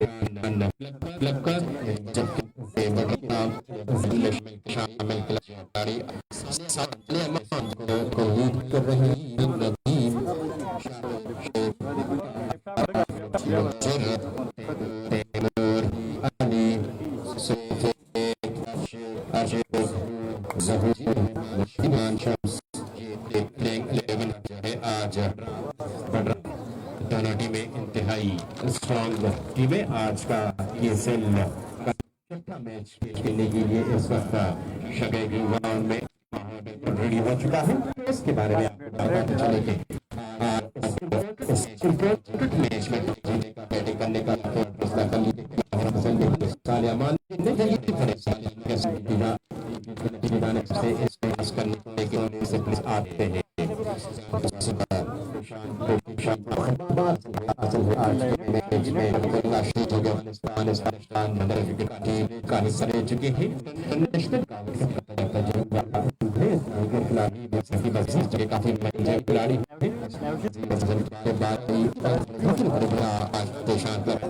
लगभग जबकि शामिल खिलाड़ी साले अमान को लीड कर रही नदीम तैमूर अली सोफे अर्शद जहूर ईमान शम्स प्लेइंग 11 है आज। दोनों टीमें इंतहाई स्ट्रॉन्ग टीमें आज का ये सेल का छठा मैच खेलने के लिए इस वक्त शगेगी ग्राउंड में रेडी हो चुका है। इसके बारे में आपको बताते चलेंगे। इस क्रिकेट मैच में बैटिंग करने का फैसला कर लिया साले अमान ने से इस प्रयास करने के लिए से प्लीज आते हैं। का हिस्सा ले चुके हैं। काफी महंगे खिलाड़ी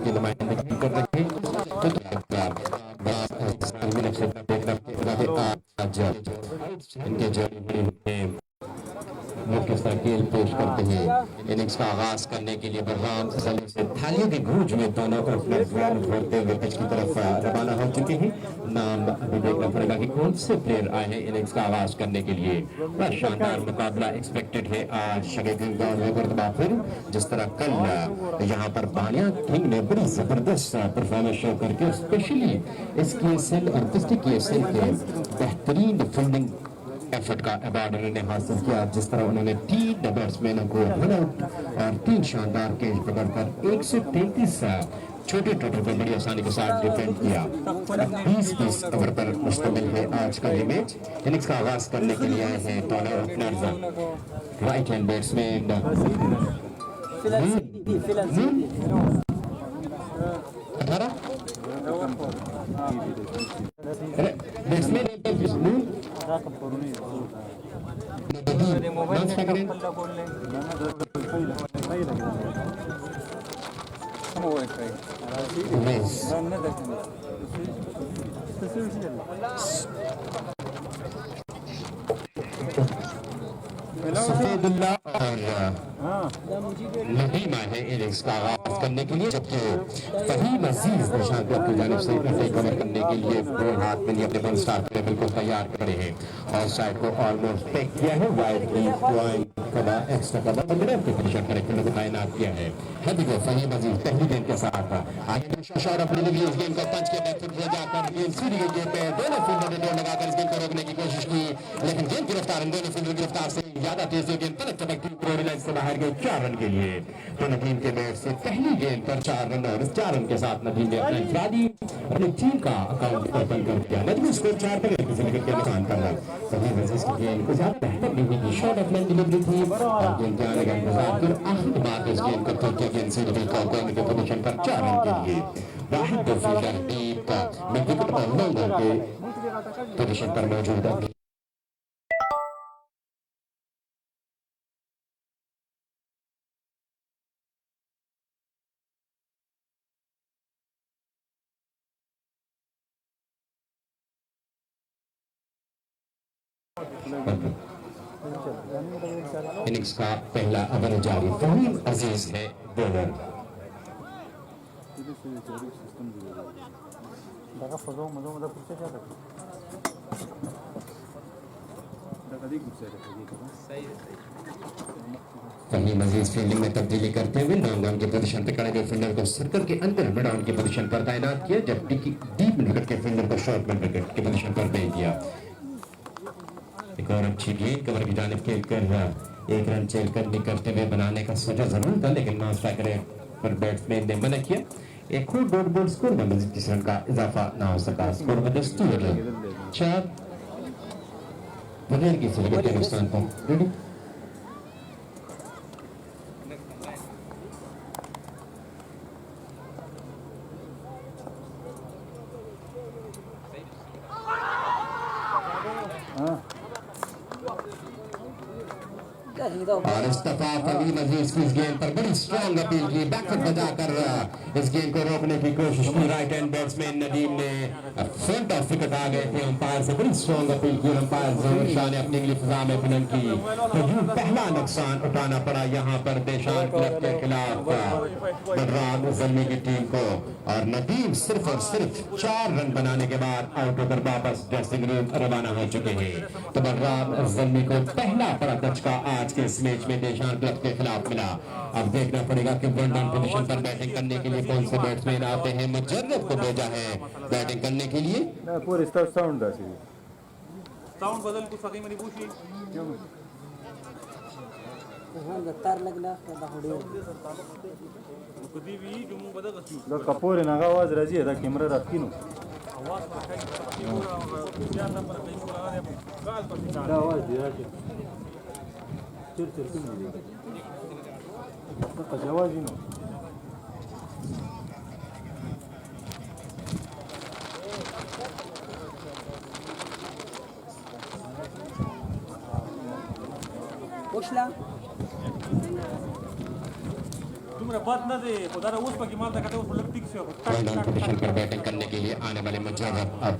की नुमाइंदगी कर रहे हैं। इनके जरिए मुख्य खेल पेश करते हैं। इनिंग्स का आगाज करने के लिए बलराम सली से थालियों की गूंज में दोनों तरफ छोड़ते हुए पिच की तरफ रवाना हो चुके हैं। नाम अभी देखना पड़ेगा कि कौन से प्लेयर आए हैं इनिंग्स का आगाज करने के लिए। बड़ा शानदार मुकाबला एक्सपेक्टेड है आज शगेगिल ग्राउंड में मुर्तबा फिर जिस तरह कल यहाँ पर बानिया किंग ने बड़ी जबरदस्त परफॉर्मेंस शो करके स्पेशली इस KSL और डिस्ट्रिक्ट KSL के बेहतरीन फील्डिंग एफर्ट का अवार्ड उन्होंने हासिल किया। जिस तरह उन्होंने 3 बैट्समैनों को रन आउट और 3 शानदार कैच पकड़कर 133 छोटे टोटल पर बड़ी आसानी के साथ डिफेंड किया। 20 ओवर पर मुश्तमिल है आज का ये मैच। इनिंग्स का आगाज करने के लिए आए हैं दोनों ओपनर्स। राइट हैंड बैट्समैन सफेदुल्ला और नदीमा है इनिंग्स का आगाज करने के लिए, जबकि फहीम अजीज निशान को अपनी जानिब से कवर करने के लिए बॉल हाथ में लिए अपने वन स्टार प्लेयर बिल्कुल तैयार खड़े हैं। और साइड को ऑलमोस्ट पैक किया है। वाइड की कवर एक्स्ट्रा कवर मिनट की पोजीशन पर एक तैनात किया है। को फहीम अजीज पहली गेंद के साथ आगे शॉट अपने लिए इस गेंद को पंच के बैकफुट में जाकर गेंद सीधी गई गेंद पे दोनों फील्डर ने दौड़ लगाकर इस गेंद को रोकने की कोशिश की, लेकिन गेंद की रफ्तार दोनों फील्डर की रफ्तार से ज्यादा तेज है। गेंद तलक चमकती हुई लाइन से बाहर गई 4 रन के लिए। तो नदीम के बैट से पहली गेंद पर 4 रन और इस 4 रन के साथ नदीम ने अपना इनफरादी अपनी टीम का अकाउंट ओपन कर दिया। नदीम स्कोर 4 पर किसी विकेट के नुकसान कर रहा। सभी वजह की गेंद को ज्यादा बेहतर नहीं की शॉट ऑफ लाइन डिलीवरी थी और गेंद के आने का इंतजार कर आखिर बात इस गेंद को तो गेंद से कॉर्नर के पोजीशन पर 4 रन के लिए राहिल फील्डर टीम का विकेट पर 9 रन के पोजीशन पर मौजूद है। इनिंग्स का पहला ओवर जारी। फहीम अजीज है बॉलर। फहीम अजीज फील्डिंग में तब्दीली करते हुए लॉन्ग ऑन की पोजीशन पर खड़े हुए फील्डर को सर्कल के अंदर मिड ऑन की पोजीशन पर तैनात किया, जबकि डीप विकेट के फील्डर को शॉर्ट मिड विकेट की पोजीशन पर भेज दिया। एक और अच्छी गेंद कवर की जानिब खेल कर 1 रन चेल कर करते हुए बनाने का सोचा जरूर था, लेकिन नॉन स्ट्राइकर पर बैट्समैन ने मना किया। एक और डॉट बॉल स्कोर में मजीद 30 रन का इजाफा ना हो सका। स्कोर में 4 बगैर किसी विकेट के नुकसान पर। और इस दफा फहीम अजीज की इस गेंद पर बड़ी स्ट्रॉन्ग अपील की, बैकफुट बजाकर इस गेंद को रोकने की कोशिश की। राइट हैंड बैट्समैन नदीम ने फ्रंट ऑफ विकेट आ गए थे, अंपायर से बड़ी स्ट्रॉन्ग अपील की। अंपायर जहूर शाह ने अपनी अगली फिजा में बुलंद की, तो यूं पहला नुकसान उठाना पड़ा यहाँ पर देशान क्लब के खिलाफ बलराम जल्मी की टीम को। और नदीम सिर्फ और सिर्फ 4 रन बनाने के बाद आउट होकर वापस ड्रेसिंग रूम रवाना हो चुके हैं। तो बलराम जल्मी को पहला बड़ा दचका आज के इस मैच में देशान क्लब के खिलाफ मिला। अब देखना पड़ेगा कि वन डाउन पोजीशन पर बैटिंग करने के लिए कौन से बैट्समैन आते हैं। मुजर्रद को भेजा है बैटिंग करने के लिए। पूरी साउंड बदल को सगळी मध्ये पुशी तार लगला कधी भी जुमू बदल असू कपूर आहे ना आवाज राजी आहे कॅमेरा राखी नो आवाज आवाज दिया चिर चिर तुम आवाज ही नो पोचला तुम्हारा बात ना दे खुदारा उस पर की मारता कहते वो लगती से वन डाउन पोजीशन पर बैटिंग करने के लिए आने वाले मुजर्रद अब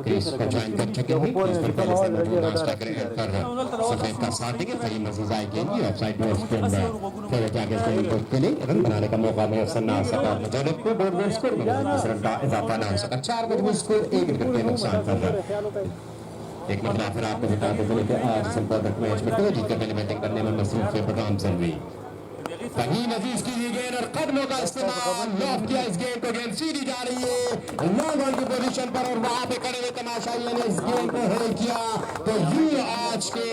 क्रीज को ज्वाइन कर चुके हैं। क्रीज पर पहले से मौजूद नाश्ता करें पर सफेद का साथ देंगे। फहीम अजीज आएंगे ऑफसाइड में उसके अंदर खेले जाके जमीन को के लिए रन बनाने का मौका मुयसर ना सका। मुजर्रद को बोर्ड में स्कोर में 10 रन का इजाफा ना हो सका। 4 मजबूत स्कोर 1 विकेट के नुकसान पर रहा। एक मरतबा फिर आपको बताते चले कि आज संपर्क मैच में 2 जीत कर पहले बैटिंग करने में मसरूफ है बलराम जल्मी। फहीम अजीज की गेंद और कदमों का इस्तेमाल लॉफ्ट किया, इस गेंद को गेंद सीधी जा रही है लॉन्ग ऑन की पोजीशन पर और वहां पे खड़े हुए तमाशाइयों ने इस गेंद को होल्ड किया। तो यूं आज के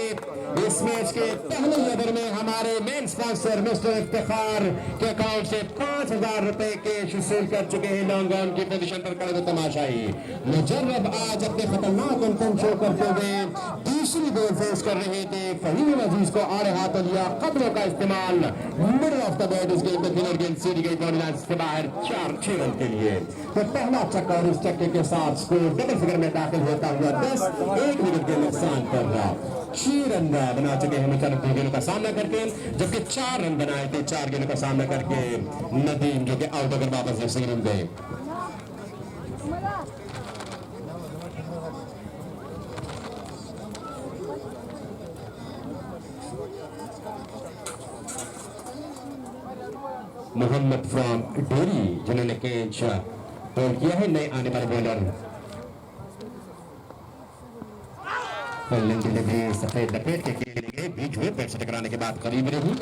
इस मैच के पहले ओवर में हमारे मेन स्पॉन्सर मिस्टर इफ्तिखार के अकाउंट से 5000 रुपए कैश वसूल कर चुके हैं। लॉन्ग ऑन की पोजीशन पर खड़े हुए तमाशाई मुजर्रब आज अपने खतरनाक अंकन शो करते हुए दूसरी बॉल फेस कर रहे थे। फहीम अजीज को आड़े हाथों लिया, कदमों का इस्तेमाल मिडल ऑफ द बैट इस गेंद को किलर गेंद सीधी गई बाउंड्री लाइन से बाहर 4-6 रन के लिए। तो पहला चक्का और इस चक्के के साथ स्कोर डबल फिगर में दाखिल होता हुआ 10 1 विकेट के नुकसान पर रहा। 6 रन बना चुके हैं मुजर्रद 2 गेंदों का सामना करके, जबकि 4 रन बनाए थे 4 गेंदों का सामना करके नदीम जो कि आउट होकर वापस ड्रेसिंग रूम गए। मोहम्मद फ्रॉम डोरी जिन्होंने कैच होल्ड किया है, नए आने वाले बॉलर डिलीवरी सफेद लपेट के लिए बीच हुए पैर से टकराने के बाद करीब रही।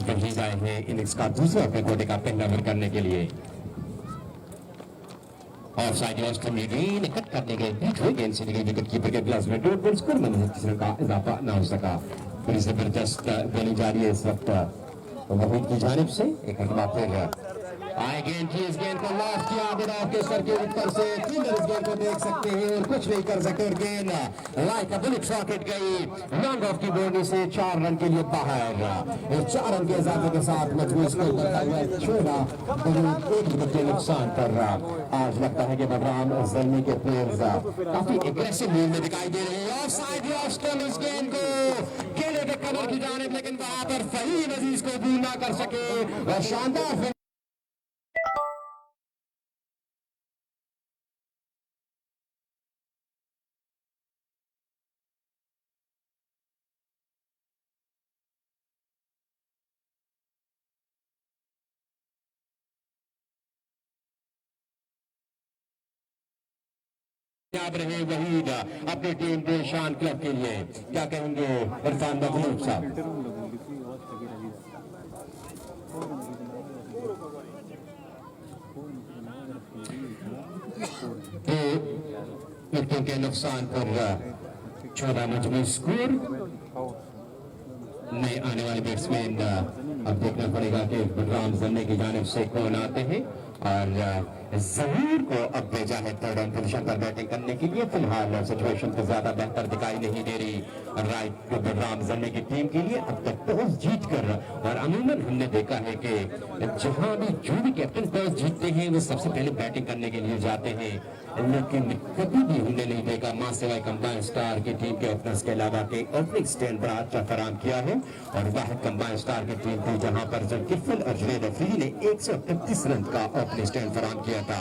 गंजीज आए हैं इनिंग्स का दूसरा अपने कोटे का पहला ओवर करने के लिए। और साइड गेंद कट करने के बीच हुई गेंद से निकली विकेट कीपर के ग्लास में डॉट बॉल स्कोर में 30 रन का इजाफा ना हो सका। बड़ी जबरदस्त गेंद जारी है इस वक्त वहीद की जानिब से। एक मरतबा फिर आए गेंद की, इस गेंद को लॉफ्ट किया बिराव के सर के ऊपर से। फील्डर इस गेंद को देख सकते हैं और कुछ नहीं कर सकते और गेंद लाइक अ बुलेट रॉकेट गई लॉन्ग ऑफ की बाउंड्री से 4 रन के लिए बाहर। 4 रन के इजाफे के साथ मजबूत स्कोर करता हुआ 1 विकेट के नुकसान पर रहा। आज लगता है कि बलराम जल्मी के प्लेयर्स काफी एग्रेसिव मूव में दिखाई दे रहे हैं। ऑफसाइड लॉफ्ट इस गेंद को खेले के कवर की जानिब, लेकिन वहां पर फहीम अजीज को दूर ना कर सके और शानदार याद रहे वहीद अपनी टीम के शान क्लब के लिए। क्या कहेंगे इरफान मखलूक साहब? विकेटों के नुकसान पर 14 मजबूत स्कोर। नए आने वाले बैट्समैन अब देखना पड़ेगा कि बलराम जल्मी की जानिब से कौन आते हैं और जहूर को अब भेजा है थर्ड ऑन पोजीशन पर बैटिंग करने के लिए। फिलहाल सिचुएशन तो ज्यादा बेहतर दिखाई नहीं दे रही राइट बलराम जम्मी की टीम के लिए अब तक टॉस जीतकर। और अमूमन हमने देखा है कि जहां भी जो भी कैप्टन टॉस जीतते हैं वो सबसे पहले बैटिंग करने के लिए जाते हैं, लेकिन कभी भी हमने नहीं देखा मां सिवाय कंबाइन स्टार की टीम के ओपनर्स के अलावा के ओपनिंग स्टैंड बड़ा अच्छा फराम किया है। और वह कंबाइन स्टार की टीम थी जहां पर जुल्किफल और जुनैद अफरीदी ने 138 रन का ओपनिंग स्टैंड फराम किया था।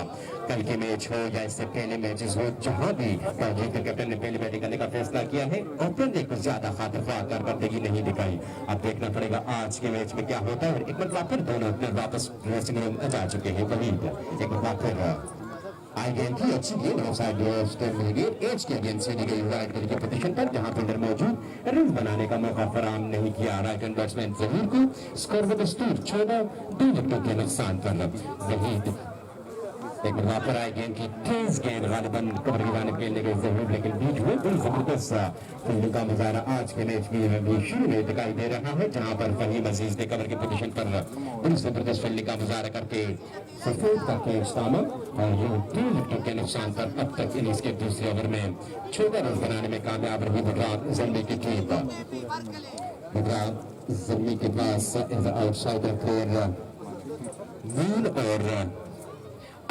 कल के मैच हो या इससे पहले मैचेस हो, जहां भी जीत कैप्टन ने पहले बैटिंग करने का फैसला किया है, ओपनर ने कुछ ज्यादा खातिर कारकर्दगी नहीं दिखाई। अब देखना पड़ेगा आज के मैच में क्या होता है। और एक बार फिर दोनों ओपनर वापस ड्रेसिंग रूम जा चुके हैं। वहीद एक बार फिर आई गेंद की अच्छी गेंद ऑफसाइड मिल गई, एज की गेंद से दी गई राइट गली के पोजीशन पर जहां फील्डर मौजूद रन बनाने का मौका फराम नहीं किया। राइट हैंड बैट्समैन जहीर को स्कोर विद स्टूर 14 2 विकेटों के नुकसान पर। वहीद एक बार पर आई गेंद की तेज गेंद गालिबन कवर की जानिब खेलने गई जरूर, लेकिन बीच में बड़ी जबरदस्त फील्डिंग का मुजाहरा आज के मैच में भी शुरू में दिखाई दे रहा है, जहां पर फहीम अजीज ने कवर की पोजीशन पर बड़ी जबरदस्त फील्डिंग का मुजाहरा करके सफेद का कैच थामा। और ये 2 विकेटों के नुकसान पर अब तक इनिंग्स के दूसरे ओवर में 14 रन बनाने में कामयाब रही बलराम जम्मी की टीम। बलराम जम्मी के पास आउटसाइडर प्लेयर मून और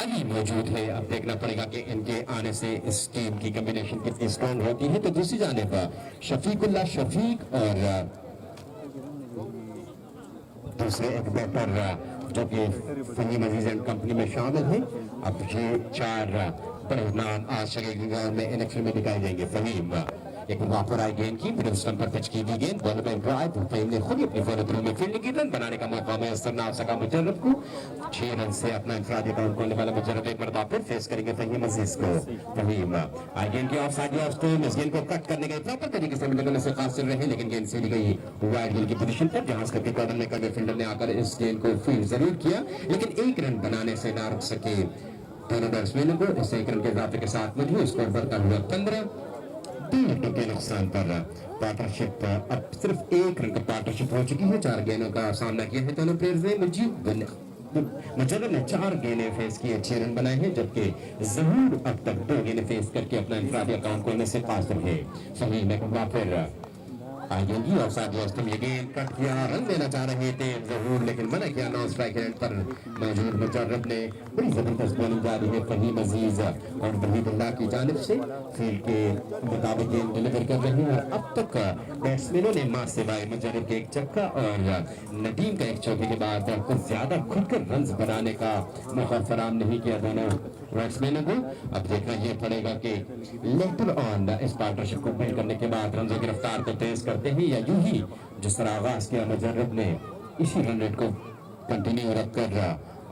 अली मौजूद है। अब देखना पड़ेगा कि इनके आने से इस टीम की कॉम्बिनेशन कितनी स्ट्रॉन्ग होती है। तो दूसरी जानिब शफीकुल्लाह शफीक और दूसरे एक बैटर जो कि फहीम अजीज एंड कंपनी में शामिल है। अब ये 4 बड़े नाम आज शगेगी ग्राउंड में इलेक्शन में दिखाई देंगे। फहीम एक वापर आई गेंद की मिडिल स्टंप पर पिच की गई गेंद बॉल में ड्राइव, फहीम ने खुद ही अपनी फॉलो थ्रू में फील्डिंग की, रन बनाने का मौका मैसर ना सका मुजर्रब को। 6 रन से अपना इंफरादी अकाउंट खोलने वाला मुजर्रब एक मरतबा फिर फेस करेंगे फहीम अजीज को। फहीम आई गेंद की ऑफ साइड इस गेंद को कट करने गए प्रॉपर तरीके से मिडल से खास चल रहे हैं, लेकिन गेंद सीधी गई वाइड गेंद की पोजीशन पर, जहां इसके कॉर्नर में कवर फील्डर ने आकर इस गेंद को फील्ड जरूर किया, लेकिन 1 रन बनाने से ना रुक सके दोनों बैट्समैनों को। इस 1 रन के इजाफे के साथ मजबूत स्कोर बढ़ता हुआ 15 2 विकेटों के नुकसान पर। पार्टनरशिप अब सिर्फ 1 रन का पार्टनरशिप हो चुकी है। 4 गेंदों का सामना किया है दोनों प्लेयर्स ने। मुजर्रब ने 4 गेंदें फेस किए, 6 रन बनाए हैं, जबकि जहूर अब तक 2 गेंदें फेस करके अपना इंफरादी अकाउंट खोलने से कासिर है। फहीम एक बार फिर आई गेंद की और साथ दोस्तों ये गेंद कट किया, रन देना चाह रहे थे जहूर, लेकिन मना किया। नॉन स्ट्राइक रेट पर मौजूद मुजर्रब ने बड़ी जबरदस्त बॉलिंग जारी है फहीम अजीज और वहीदुल्लाह की जानिब से फील्ड के मुताबिक गेंद डिलीवर कर रहे हैं। और अब तक बैट्समैनों ने मां सिवाय मुजर्रब के एक छक्का और नदीम का एक चौके के बाद कुछ ज्यादा खुलकर रन बनाने का मौका फराम नहीं किया दोनों बैट्समैनों को। अब देखना यह पड़ेगा कि लेटर ऑन इस पार्टनरशिप को बिल्ड करने के बाद रन की रफ्तार को तेज करते हैं या यूं ही जिस तरह आगाज किया मुजर्रब ने इसी रन रेट को कंटिन्यू रखकर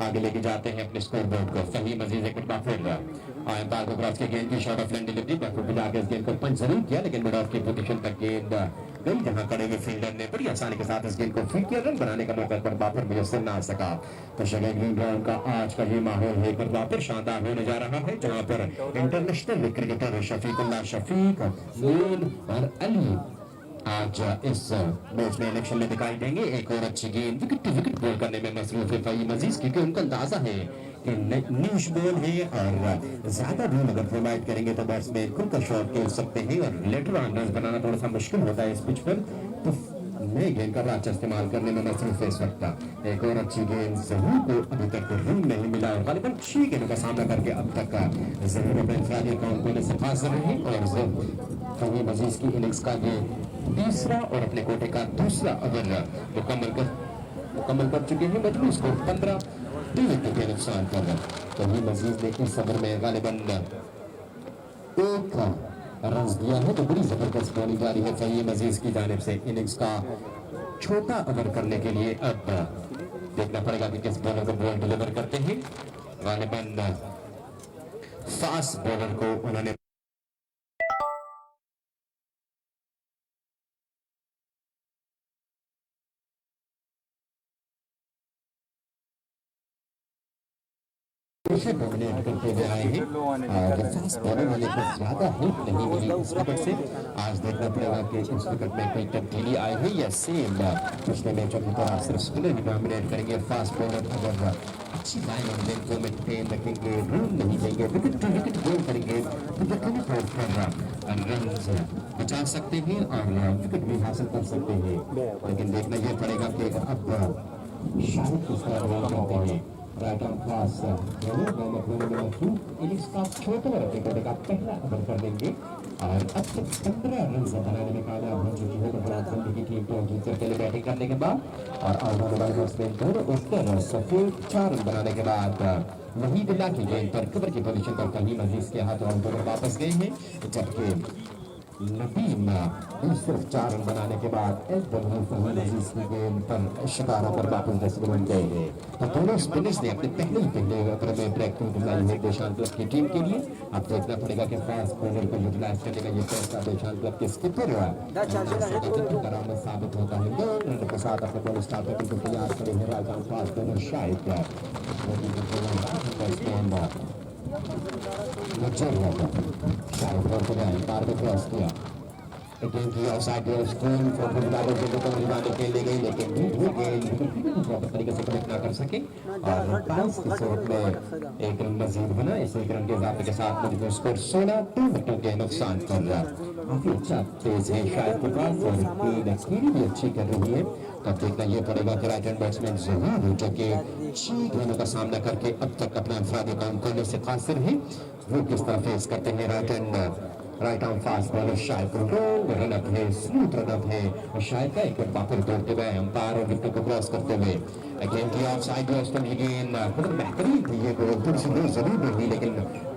आगे लेके जाते हैं अपने स्कोर बोर्ड को। फहीम अजीज एक बार फिर अंपायर को क्रॉस की गेंद की short of line delivery back foot बजा के इस गेंद को पंच जरूर किया, लेकिन मिड ऑफ की पोजीशन तक गेंद गई, जहां खड़े हुए फील्डर ने बड़ी आसानी के साथ इस गेंद को फील्ड किया। रन बनाने का मौका पर बापर मुयस्सर ना सका। तो शगेग ग्रीन ग्राउंड का आज का ये माहौल है पर बापर शानदार होने जा रहा है, जहां पर इंटरनेशनल क्रिकेटर शफीकुल्लाह शफीक, मून और अली आज इस मैच में इलेक्शन में दिखाई देंगे। एक और अच्छी गेंद विकेट टू विकेट बॉल करने में मसरूफ है फहीम अजीज, क्योंकि उनका अंदाजा है कि नीश बॉल है और ज्यादा रूम अगर प्रोवाइड करेंगे तो बैट्समैन खुलकर शॉट खेल सकते हैं और लेटर ऑन रन बनाना थोड़ा सा मुश्किल होता है इस पिच पर। तो नए गेंद का अच्छा इस्तेमाल करने में मसरूफ है इस वक्त। एक और अच्छी गेंद जहूर को अभी तक रूम नहीं मिला और गालिबन 6 गेंदों का सामना करके अब तक जहूर अपने इंफरादी अकाउंट खोलने से फासिल रहे और फहीम अजीज की इनिंग्स का ये तीसरा और अपने कोटे का दूसरा ओवर मुकम्मल कर चुके हैं। मजबूत स्कोर 15 2 विकेटों के नुकसान पर। फहीम अजीज ने इस ओवर में गालिबन 1 रन दिया है, तो बड़ी जबरदस्त बॉलिंग जारी है फहीम अजीज की जानिब से। इनिंग्स का छोटा ओवर करने के लिए अब देखना पड़ेगा कि किस बॉलर को बॉल डिलीवर करते हैं। गालिबन फास्ट बॉलर को उन्होंने इसे डोमिनेट करते हुए आए हैं और फास्ट बॉलर वाले को ज्यादा हेल्प नहीं मिली इस विकेट से। आज देखना पड़ेगा कि इस विकेट में कोई तब्दीली आई है या सेम पिछले मैचों की तरह सिर्फ स्पिनर ही डोमिनेट करेंगे। फास्ट बॉलर अगर अच्छी लाइन और लेंथ को मेंटेन रखेंगे, रूल नहीं देंगे, विकेट टू विकेट गोल करेंगे तो यकीनी तौर पर रन्स बचा सकते हैं और विकेट भी हासिल कर सकते हैं। लेकिन देखना यह पड़ेगा कि अब शायद किस तरह रोल करते हैं। राइट ऑन पास इनिंग्स का छोटा रखने का पहला ओवर कर देंगे और अब तक 15 रन बनाने में कामयाब हो चुकी है बल्लेबाज की टीम टॉस जीत कर पहले बैटिंग करने के बाद और ऑलराउंडर वाले बैट्समैन को उत्तर सफेद 4 रन बनाने के बाद वही दिला की गेंद पर कवर की पोजीशन पर कहीं मजीद के हाथ ऑलराउंडर वापस गए हैं, जबकि नदीम सिर्फ 4 रन बनाने के बाद अजीज की गेंद पर शिकारों पर वापस दस्तक बन गए हैं। तो दोनों स्पिनर्स ने अपने पहले ओवर में ब्रेक थ्रू दिलाई है देशांत क्लब की टीम के लिए। अब देखना पड़ेगा कि फास्ट बॉलर को यूटिलाइज करने का ये फैसला देशांत क्लब के स्किपर साबित होता है। 2 रन के साथ अपने बॉल स्टार्ट को तैयार करे हैं Rajasthan fast bowler Shahid cross किया गेंद की ऑफसाइड स्टोन फोटो दिलाने के लिए गई, लेकिन गेंद प्रॉपर तरीके से कनेक्ट ना कर सके और 22 के शॉट में एक रन मजीद बना। इस एक रन के इजाफे के साथ मुझे स्कोर 16 2 विकेटों के नुकसान पर काफी अच्छा तेज है शायद के पास और खेल भी अच्छी कर रही है। तब देखना यह पड़ेगा कि राइट हैंड बैट्समैन जरूर जो कि 6 रनों का सामना करके अब तक अपना इंफरादी काम करने से कासिर है, वो किस तरह फेस करते हैं। राइट आर्म फास्ट बॉलर शायद रन अप है, स्मूथ रन अप है शायद का एक वापस दौड़ते हुए अंपायर और विकेट को क्रॉस करते हुए गेंद की ऑफ साइड गेंद बहुत बेहतरीन थी। ये थोड़ी सी दूर जरूर नहीं, लेकिन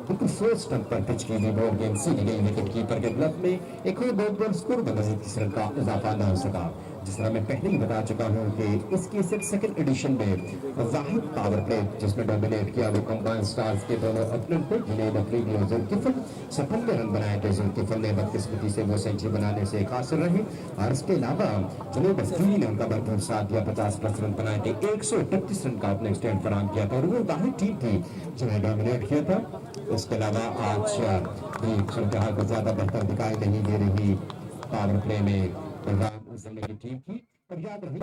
बिल्कुल फर्स्ट स्टंप पर पिच की गई बॉल गेंद सीधी गई विकेट कीपर के ग्लव में। एक और बॉल स्कोर में मजीद 3 रन का इजाफा न हो सका। जिस तरह मैं पहले ही बता चुका हूं कि इसके सिर्फ सेकंड एडिशन में वाहिद पावर प्ले जिसमें डोमिनेट किया वो कंबाइंड स्टार्स के दोनों ओपनर थे जिन्हें नफरीदी और जुल्किफल 56 रन बनाए थे। जुल्किफल ने बदकिस्मती से वो सेंचुरी बनाने से कासिर रहे और इसके अलावा जुनैद अफरीदी ने उनका भरपूर साथ दिया, 50+ रन बनाए थे, 138 रन का अपने स्टैंड फराहम किया था और वो वाहिद टीम थी जिन्हें डोमिनेट किया था। इसके अलावा आज भी सूरत को ज्यादा बेहतर दिखाई नहीं दे रही पावर प्ले में की टीम की। और याद रखिए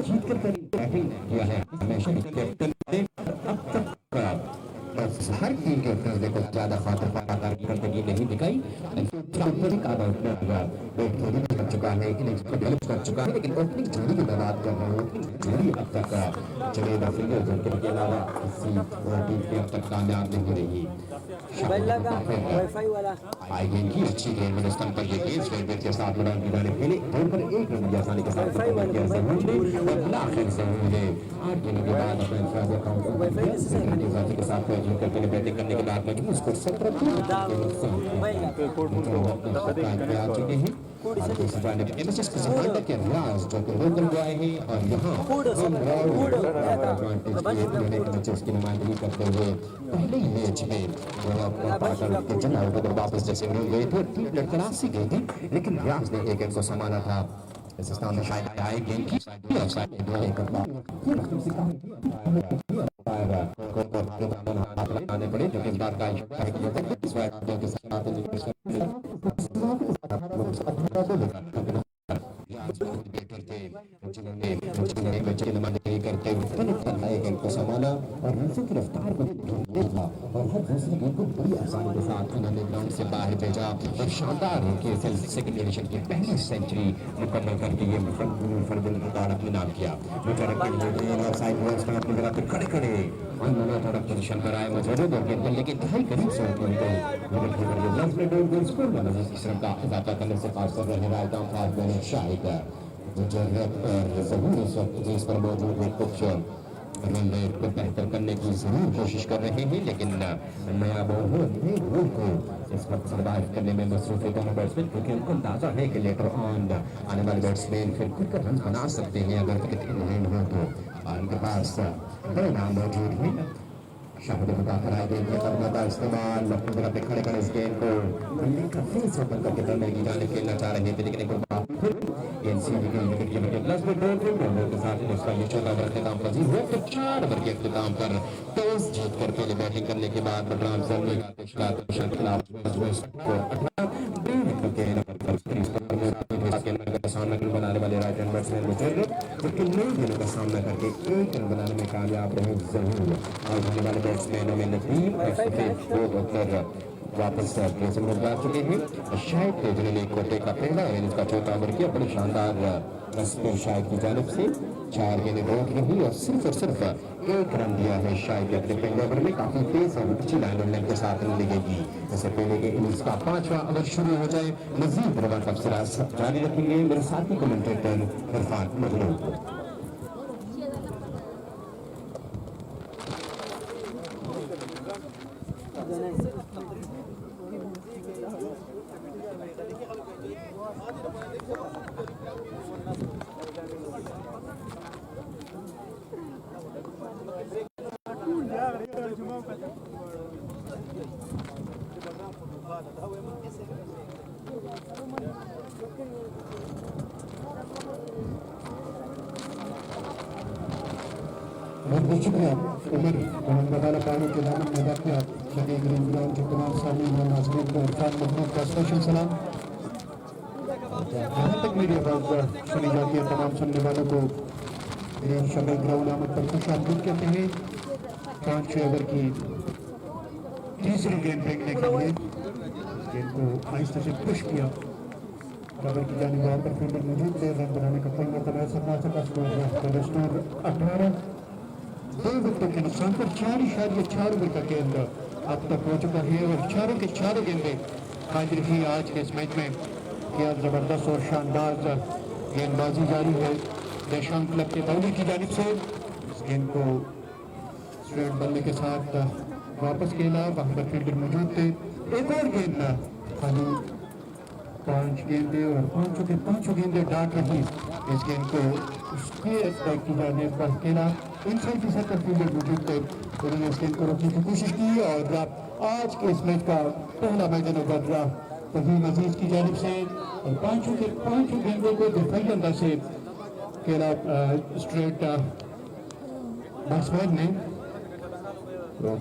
जीत कर बैटिंग किया है हमेशा कैप्टन ने अब तक हर टीम के कैप्टन को ज्यादा खातर पाकर करने नहीं दिखाई। बैट कर चुका है, इनिंग्स को डेवलप कर चुका है, लेकिन ओपनिंग जोड़ी की बात कर रहे हैं। ओपनिंग जोड़ी अब तक जुनैद अफरीदी के अलावा किसी टीम के अब तक कामयाब नहीं रही। आई गेंद की अच्छी गेंद में स्तंभ पर ये गेंद स्ट्रेट बेट के साथ मैदान की जाने खेले दौड़ पर 1 रन आसानी के साथ और आखिर से हुए 8 गेंदों के बाद अपने इंफरादी अकाउंट के साथ करते हुए बैटिंग करने के बाद मजबूत स्कोर 17 आ चुके हैं। एमएसएस के जमानत के रियाज जो कि लोकल गए हैं और यहाँ मैचेस की नुमाइंदगी करते हुए पहले ही मैच में जनाब वापस जैसे मिल गए थे, टीम लड़खड़ासी गई थी, लेकिन रियाज ने एक को संभाला था। इस स्थान में शायद आए गेंद की आने पड़े जो कि इस बार का करते हुए संभाला और रनों की रफ्तार को देखा और हर दूसरी गेंद को बड़ी आसानी के साथ उन्होंने ग्राउंड से बाहर भेजा और शानदार होकर सेकंड एडिशन की पहली सेंचुरी मुकम्मल करके ये फर्जुल रिकॉर्ड अपने नाम किया। खड़े खड़े पोजीशन पर आए मजबूत और लेकिन ढाई करीब से का इजाफा करने से पास कर रहे हैं शाहिद जिस पर मौजूद है कुछ रन रेट को बेहतर करने की जरूर कोशिश कर रहे हैं, लेकिन नया बॉल को इस वक्त सर्वाइव करने में मसरूफ है दोनों बैट्समैन, क्योंकि उनको अंदाजा है कि लेटर ऑन आने वाले बैट्समैन फिर खुद का रन बना सकते हैं अगर विकेट इन हैंड हो तो। और उनके पास बड़े नाम मौजूद हैं। शाहिद कराए गए का इस्तेमाल अपनी तरफ पे खड़े खड़े इस गेंद को बिल्डिंग का फेस ओपन करके टर्नर की जाने खेलना चाह रहे थे, लेकिन एक बार के साथ उसका ये 14 ओवर अख्ताम पजीर हुआ। फिर 4 ओवर के अख्ताम पर टॉस जीतकर पहले बैटिंग करने के बाद बलराम जल्मी का सामना बनाने वाले राइट हैंड बैट्समैन मुजर्रब, जबकि 9 गेंदों का सामना करके 1 रन बनाने में कामयाब रहे जरूर। और होने वाले बैट्समैनों में नदीम वापस ड्रेसिंग रूम जा चुके हैं। शाहिद तेजरी ने कोटे का पहला इनिंग्स का 4था ओवर किया। बड़ी शानदार स्पिन शाहिद की जानिब से 4 गेंदें रोक रही और सिर्फ 1 रन दिया है शाहिद ने अपने पहले ओवर में। काफी तेज और अच्छी लाइन और लेंथ के साथ रन लगेगी। इससे पहले के इनिंग्स का 5वां ओवर शुरू हो जाए, मजीद रवा तबसरा जारी रखेंगे मेरे साथी कमेंटेटर इरफान मजरूर। बहुत शुक्रिया उमर बताना पानी के दामन में बैठे आप सभी ग्रीन ग्राउंड के तमाम सामीन और नाज़रीन को इरफान मजरूर का स्पेशल सलाम। जहाँ तक मेरी आवाज़ सुनी जाती है तमाम सुनने वालों को ग्रीन शगल ग्राउंड आमद पर खुश आमदीद कहते हैं। 5 ओवर की तीसरी गेंद फेंकने के लिए गेंद को आहिस्ता से पुश किया। कवर की जाने वहाँ पर फील्डर मौजूद थे। रन बनाने का कोई मरतबा ऐसा ना सका। स्कोर 18 2 विकेटों के नुकसान पर 4.4 ओवर का गेंद अब तक हो चुका है और चारों के चारों गेंदें हाजिर ही आज के इस मैच में। क्या जबरदस्त और शानदार गेंदबाजी जारी है देशांग क्लब के बॉलर की जानिब से। इस गेंद को स्ट्रेट बल्ले के साथ वापस खेला। वहाँ पर फील्डर मौजूद थे। एक और गेंद खाली 5 गेंदें और 5 गेंदें डाट रही। इस गेंद को उसके स्ट्राइक की जानिब पर खेला। इनसाइड की सतह फील्डर मौजूद थे। उन्होंने इस गेंद को रोकने की कोशिश की और आज के इस मैच का पहला मैदान बदला फहीम अजीज की जानिब से और 5 गेंदों को दिफाई अंदाज से खेला स्ट्रेट बैट्समैन ने।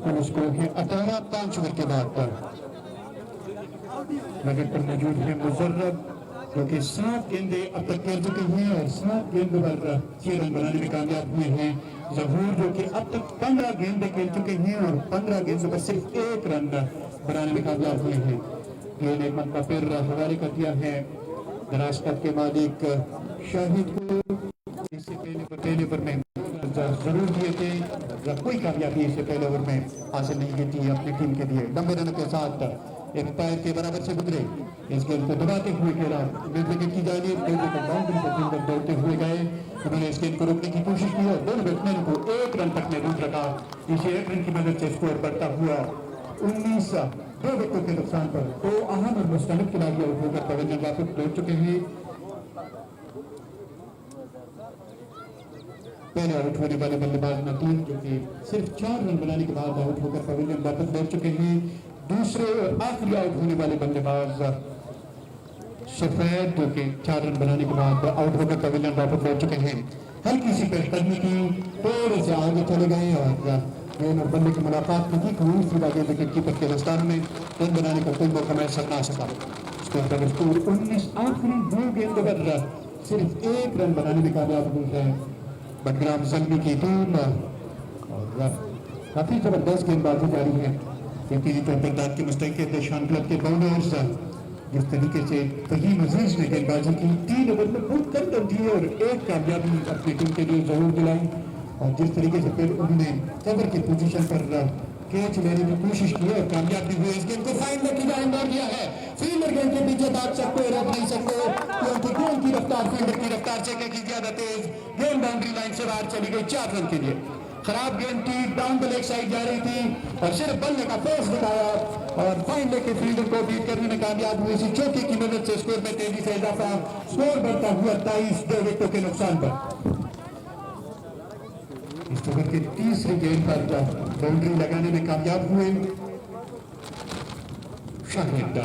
कुल स्कोर है 18 5 ओवर के बाद विकेट पर मौजूद है मुजर्रब क्योंकि 7 गेंदें अब तक खेल चुके हैं और 7 गेंदों पर 6 रन बनाने में कामयाब हुए हैं। जहूर जो कि अब तक 15 गेंदें खेल चुके हैं और 15 गेंदों पर सिर्फ 1 रन बनाने में कामयाब हुए हैं। गेंद एक मन का फिर हवाले कर दिया है दराजकत के मालिक शाहिद को। इससे पहले ओवर में जरूर दिए थे, कोई कामयाबी इससे पहले ओवर में हासिल नहीं की थी अपनी टीम के लिए। लंबे रन के साथ एक पैर के बराबर से गुजरे। इस गेंद को दबाते हुए खेला मिड विकेट की जानिब। बाउंड्री पर फील्डर दौड़ते हुए गए। उन्होंने इस गेंद को रोकने की कोशिश की और दोनों बैट्समैन को 1 रन तक में रोक रखा। इसे 1 रन की मदद से स्कोर बढ़ता हुआ 19 2 विकेटों के नुकसान पर 2 अहम और मुस्तनिद खिलाड़ी आउट होकर पवेलियन वापस लौट चुके हैं। पहले आउट होने वाले बल्लेबाज नदीम जो कि सिर्फ 4 रन बनाने के बाद आउट होकर पवेलियन वापस लौट चुके हैं। दूसरे और आखिरी आउट होने वाले बल्लेबाज सफेद जो कि 4 रन बनाने के बाद आउट होकर पवेलियन वापस लौट चुके हैं। हल्की सी पेशकदमी की थोड़े से आगे चले गए और गेंद और बल्ले की मुलाकात नहीं हुई। सीधा गेंद विकेट कीपर के दस्तान में रन बनाने का कोई मौका मैसर ना सका। स्कोर 19 आखिरी 2 गेंदों पर सिर्फ 1 रन बनाने में कामयाब हुई है बलराम जल्मी की टीम। और काफी जबरदस्त गेंदबाजी जारी है क्योंकि दाद के मुस्तैद देशान क्लब के बॉलर्स जिस तरीके से फहीम अजीज ने गेंदबाजी की 3 ओवर में बहुत कम रन दिए और 1 कामयाबी अपनी टीम के लिए जरूर दिलाई। और जिस तरीके से फिर उन्होंने कवर की पोजीशन पर कैच लेने की कोशिश की और कामयाब भी हुए। इस गेंद को फाइनल की जान मार दिया है। फील्डर गेंद के पीछे भाग सकते रोक नहीं सकते क्योंकि गेंद की रफ्तार फील्डर की रफ्तार से की ज्यादा तेज। गेंद बाउंड्री लाइन से बाहर चली गई 4 रन के लिए। खराब गेंद थी, डाउन द लेग साइड जा रही थी और सिर्फ बल्ले का फोर्स दिखाया और फाइन लेके फील्डर को बीट करने में कामयाब हुई। इसी चौके की मदद से स्कोर में तेजी से इजाफा। स्कोर बढ़ता हुआ 23 2 विकेटों के नुकसान पर। इस ओवर की तीसरी गेंद पर बाउंड्री लगाने में कामयाब हुए शाहिद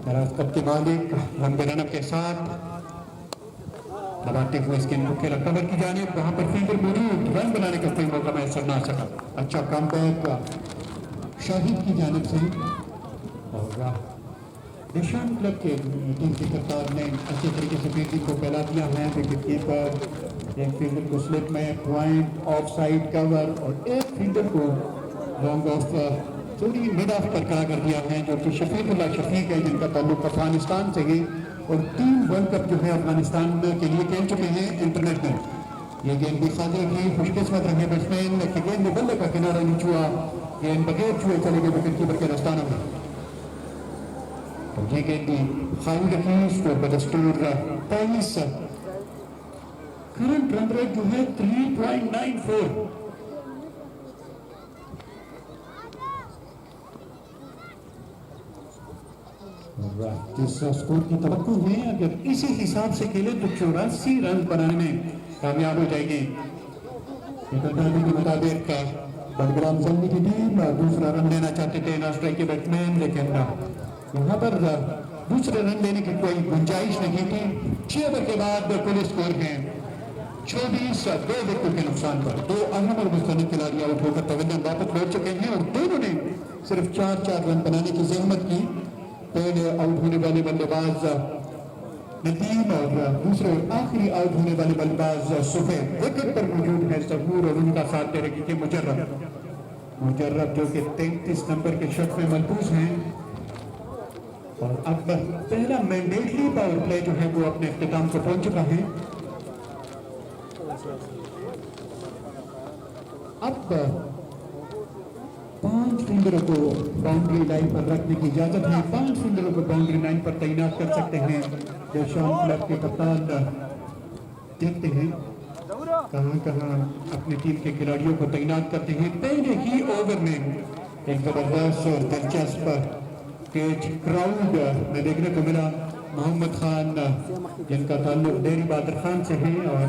दराज कप के मालिक लंबे रन के साथ दबाते हुए इसके मुख्य कवर की जानिब वहां पर फील्डर मौजूद, रन बनाने का कोई मौका मैसर ना सका। अच्छा कमबैक शाहिद की जानिब से और निशान क्लब के टीम के कप्तान ने अच्छे तरीके से फील्डिंग को फैला दिया है। विकेट कीपर एक फील्डर को स्लिप में पॉइंट ऑफ साइड कवर और एक फील्डर को लॉन्ग ऑफ थोड़ी मिड ऑफ पर खड़ा कर दिया है, जो कि शफीकुल्ला शफीक है जिनका ताल्लुक अफगानिस्तान से है और 3 वर्ल्ड कप जो है अफगानिस्तान के लिए खेल चुके हैं इंटरनेशनल। ये गेंद भी खातिर की खुशकिस्मत रहे बैट्समैन की गेंद में बल्ले का किनारा नहीं छुआ, गेंद बगैर छुए चले गए विकेट कीपर के दस्तानों में। तो ये गेंद भी खाली रखी स्कोर बदस्तूर 23। करंट रन रेट जो है 3.94। जिस स्कोर की तवक्को है अगर इसी हिसाब से खेले तो 84 रन बनाने में कामयाब हो जाएगी। के मुताबिक बलग्राम जल्दी की टीम दूसरा रन लेना चाहते थे नॉन स्ट्राइक के बैट्समैन, लेकिन यहाँ पर दूसरे रन लेने की कोई गुंजाइश नहीं थी। 6 ओवर के बाद कुल स्कोर है 24, 2 विकेट के नुकसान पर 2 अहम और मुस्तनिद खिलाड़ी आउट होकर पवेलियन वापस लौट चुके हैं और दोनों ने सिर्फ 4-4 रन बनाने की जहमत की। पहले आउट होने वाले बल्लेबाज नदीम और दूसरे आखिरी आउट होने वाले बल्लेबाज सुफेद विकेट पर मौजूद है सहूर और उनका साथ दे रही थी मुजर्रब जो कि 33 नंबर के शर्ट में मलबूस हैं। और अब पहला मैंडेटरी पावर प्ले जो है वो अपने इख्तिताम को पहुंच चुका है। अब 5 फील्डरों को बाउंड्री लाइन पर रखने की इजाजत है। 5 फील्डरों को बाउंड्री लाइन पर तैनात कर सकते हैं। देशान क्लब के कप्तान देखते हैं कहां अपनी टीम के खिलाड़ियों को तैनात करते हैं। पहले ही ओवर में एक जबरदस्त और दिलचस्प तेज क्राउड में देखने को मिला। मोहम्मद खान जिनका ताल्लुक डेरी बहादुर खान से है और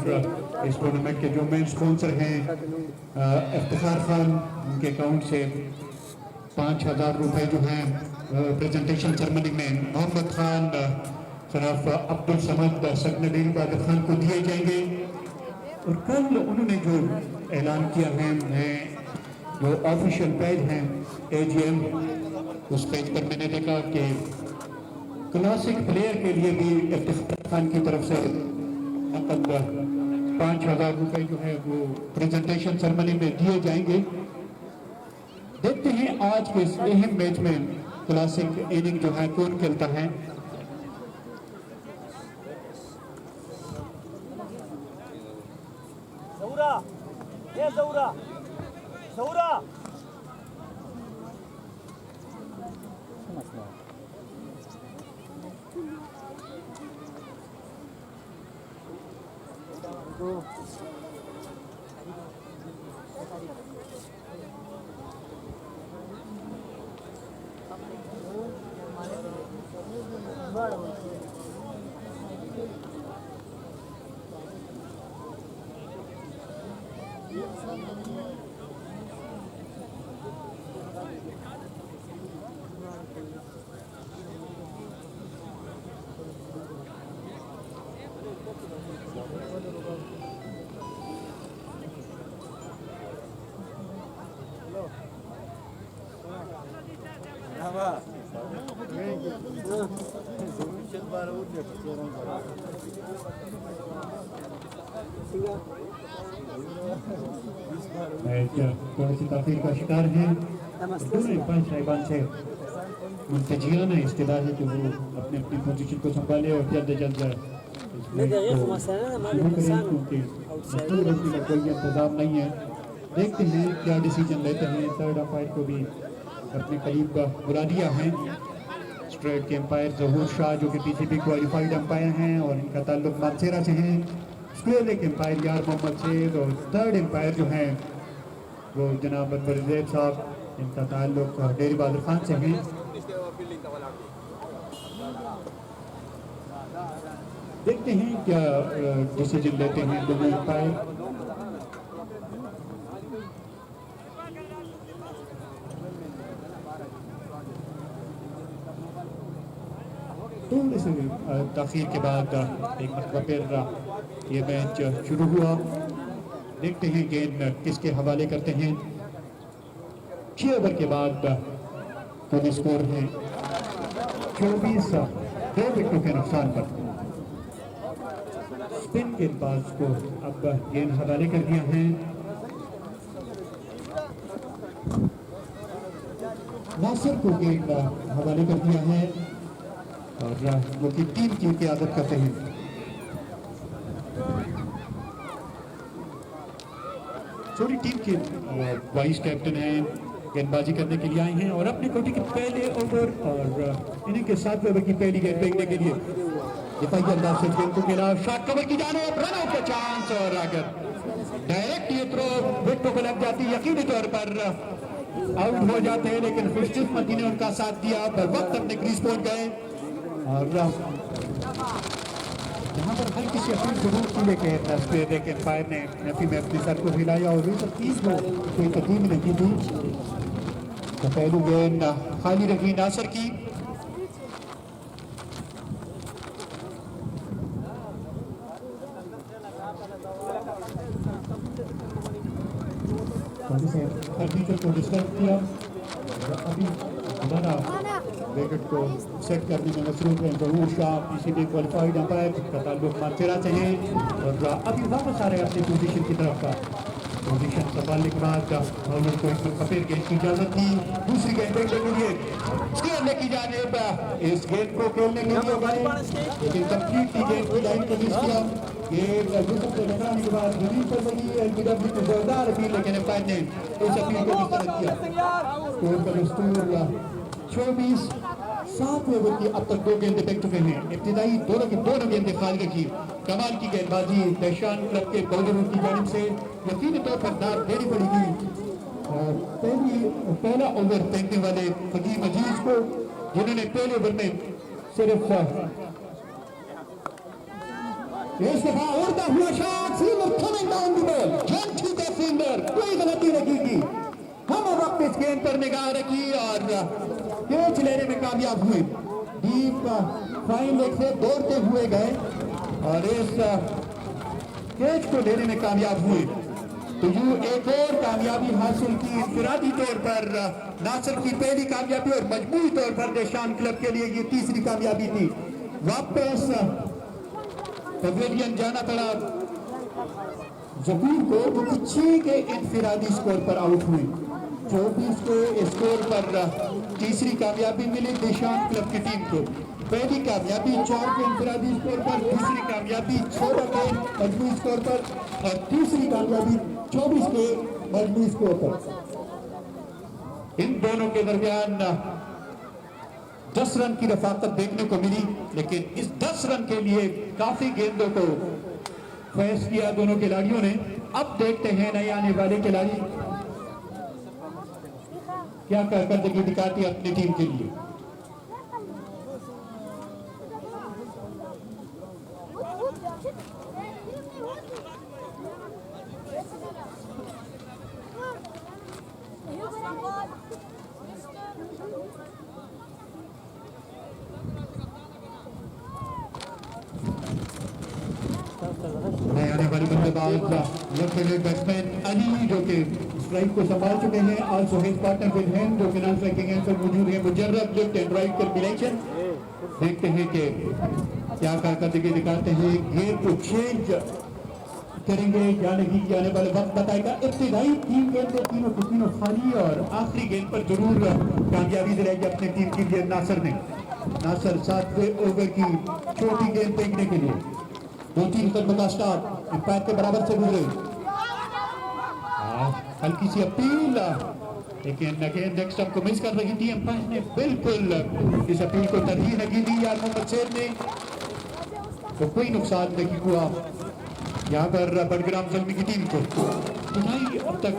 इस टूर्नामेंट के जो मेन स्पॉन्सर हैं इफ्तिखार खान, उनके अकाउंट से 5,000 रुपए जो हैं प्रेजेंटेशन सेरेमनी में मोहम्मद खान शराफ अब्दुल समद सगन डेरी बहादुर खान को दिए जाएंगे। और कल उन्होंने जो ऐलान किया है जो ऑफिशियल पेज हैं AGM, उस पेज पर मैंने देखा कि क्लासिक प्लेयर के लिए भी इफ्तिखार खान की तरफ से 5,000 रुपए जो है वो प्रेजेंटेशन सेरेमनी में दिए जाएंगे। देखते हैं आज के इस अहम मैच में क्लासिक इनिंग जो है कौन खेलता है। थोड़ी सी ताफीर का शिकार है। पंच साहिबान से मुंतजियाना इस्तेदाद है कि वो अपने अपनी पोजीशन को संभाले और जल्द से जल्द कोई इंतजाम नहीं है। देखते हैं क्या डिसीजन लेते हैं। थर्ड अंपायर को भी अपने करीब बुला दिया है। स्ट्रेट के अंपायर जहूर शाह जो कि PCB क्वालिफाइड अंपायर हैं और इनका ताल्लुक मानसेरा से है। स्क्वेयर लेग अंपायर यार मोहम्मद सैद और थर्ड अंपायर जो हैं वो जनाब अकबर जैद साहब, इनका ताल्लुक डेरी बहादुर खान से है। देखते हैं क्या डिसीजन लेते हैं दोनों अंपायर। तो थोड़े से ताख़ीर के बाद एक मरतबा फिर ये मैच शुरू हुआ। देखते हैं गेंद किसके हवाले करते हैं। 6 ओवर के बाद कुल स्कोर है 24, 2 विकेटों के नुकसान पर। स्पिन गेंदबाज को अब गेंद हवाले कर दिया है। नासिर को गेंद हवाले कर दिया है और वो की टीम की क़यादत करते हैं। छोटी टीम के वाइस कैप्टन हैं, गेंदबाजी करने के लिए आए हैं और अपने कोटी के पहले ओवर और इनिंग के 7वें ओवर की पहली गेंद फेंकने के लिए दिफाई अंदाज से गेंद को खेला। शॉट कवर की जानिब, रन आउट का चांस और अगर डायरेक्ट ये थ्रो विकेटों को लग जाती यकीनी तौर पर आउट हो जाते हैं, लेकिन खुशकिस्मती ने उनका साथ दिया, पर वक्त अपने क्रीज पहुंच गए और यहाँ पर हल्की सी अपील जरूर की, लेकिन एम्पायर ने नफी में अपने सर को हिलाया और इस चीज को कोई तकलीफ नहीं दी। तो पहली गेंद खाली रही नासिर की। फर्नीचर को डिस्टर्ब किया, अभी दोबारा विकेट को सेट करने में मसरूफ हैं जहूर शाह, पीसीबी क्वालिफाइड अंपायर का ताल्लुक मार्चेरा से है और अभी वापस आ रहे हैं अपनी पोजीशन की तरफ का। पोजीशन संभालने के बाद बॉलर को एक फिर गेंद की इजाजत दी। दूसरी गेंद फेंकने के लिए खेलने की जानिब इस गेंद को खेलने के लिए गए, लेकिन कंप्लीटली गेंद की लाइन को मिस किया। ये से टकराने के बाद जमीन पर लगी एलबीडब्ल्यू को जोरदार अपील, लेकिन एम्पायर ने इस अपील को मुस्तरद किया। स्कोर का दस्तूर 24, 7वें ओवर की अब तक 2 गेंदें फेंक चुके हैं। इब्तिदाई दोनों गेंदें खाली रखी। कमाल की गेंदबाजी दहशान क्लब के बॉलरों की जानिब से यकीनी तौर पर दाद देनी पड़ेगी। पहला ओवर फेंकने वाले फकीम अजीज को, जिन्होंने पहले ओवर में सिर्फ इस दफा उड़ता हुआ shot, fielder coming down the ball, jump का फील्डर, कोई गलती नहीं की। हम वक्त इस गेंद पर निगाह रखी और कैच लेने में कामयाब हुए। डीप फाइन लेग से दौड़ते हुए गए और इस कैच को लेने में कामयाब हुए। तो यूं एक और कामयाबी हासिल की इंफरादी तौर पर नासिर की पहली कामयाबी और मजबूरी तौर पर देशान क्लब के लिए ये तीसरी कामयाबी थी। वापस पवेलियन जाना पड़ा जबीर को, जो 6 के इंफरादी स्कोर पर आउट हुए। 24 के स्कोर पर तीसरी कामयाबी मिली देशान क्लब की टीम को। पहली कामयाबी 4 के इंफरादी स्कोर पर, दूसरी कामयाबी 14 के मजमूई स्कोर पर और तीसरी कामयाबी 24 के मजमूई स्कोर पर। इन दोनों के दरमियान 10 रन की रफाकत देखने को मिली, लेकिन इस 10 रन के लिए काफी गेंदों को फेस किया दोनों खिलाड़ियों ने। अब देखते हैं नए आने वाले खिलाड़ी क्या कारकर्दगी दिखाती है अपनी टीम के लिए। नए आने वाले बल्लेबाज बैट्समैन अली, जो कि स्ट्राइक को संभाल चुके हैं। Also his partner with him, जो कि नॉन स्ट्राइकिंग एंड पर मौजूद है। मुजर्रब लेफ्ट एंड राइट कॉम्बिनेशन। देखते हैं कि क्या कारकर्दगी दिखाते हैं। गेम को चेंज करेंगे या नहीं, कि आने वाले वक्त बताएगा। इब्तिदाई 3 गेंदें तीनों खाली और आखिरी गेंद पर जरूर कामयाबी दिलाएगी अपनी टीम के लिए नासिर ने। नासिर 7वें ओवर की छोटी गेंद फेंकने के लिए 2-3 कदम का स्टार्ट एम्पायर के बराबर से गुजरे। हल्की सी अपील, लेकिन गेंद नेक्स्ट स्टंप को मिस कर रही थी। एम्पायर ने बिल्कुल इस अपील को तरजीह नहीं दी यार मोहम्मद शेर ने, तो कोई नुकसान नहीं हुआ यहाँ पर बडग्राम ज़ल्मी की टीम को। अब तक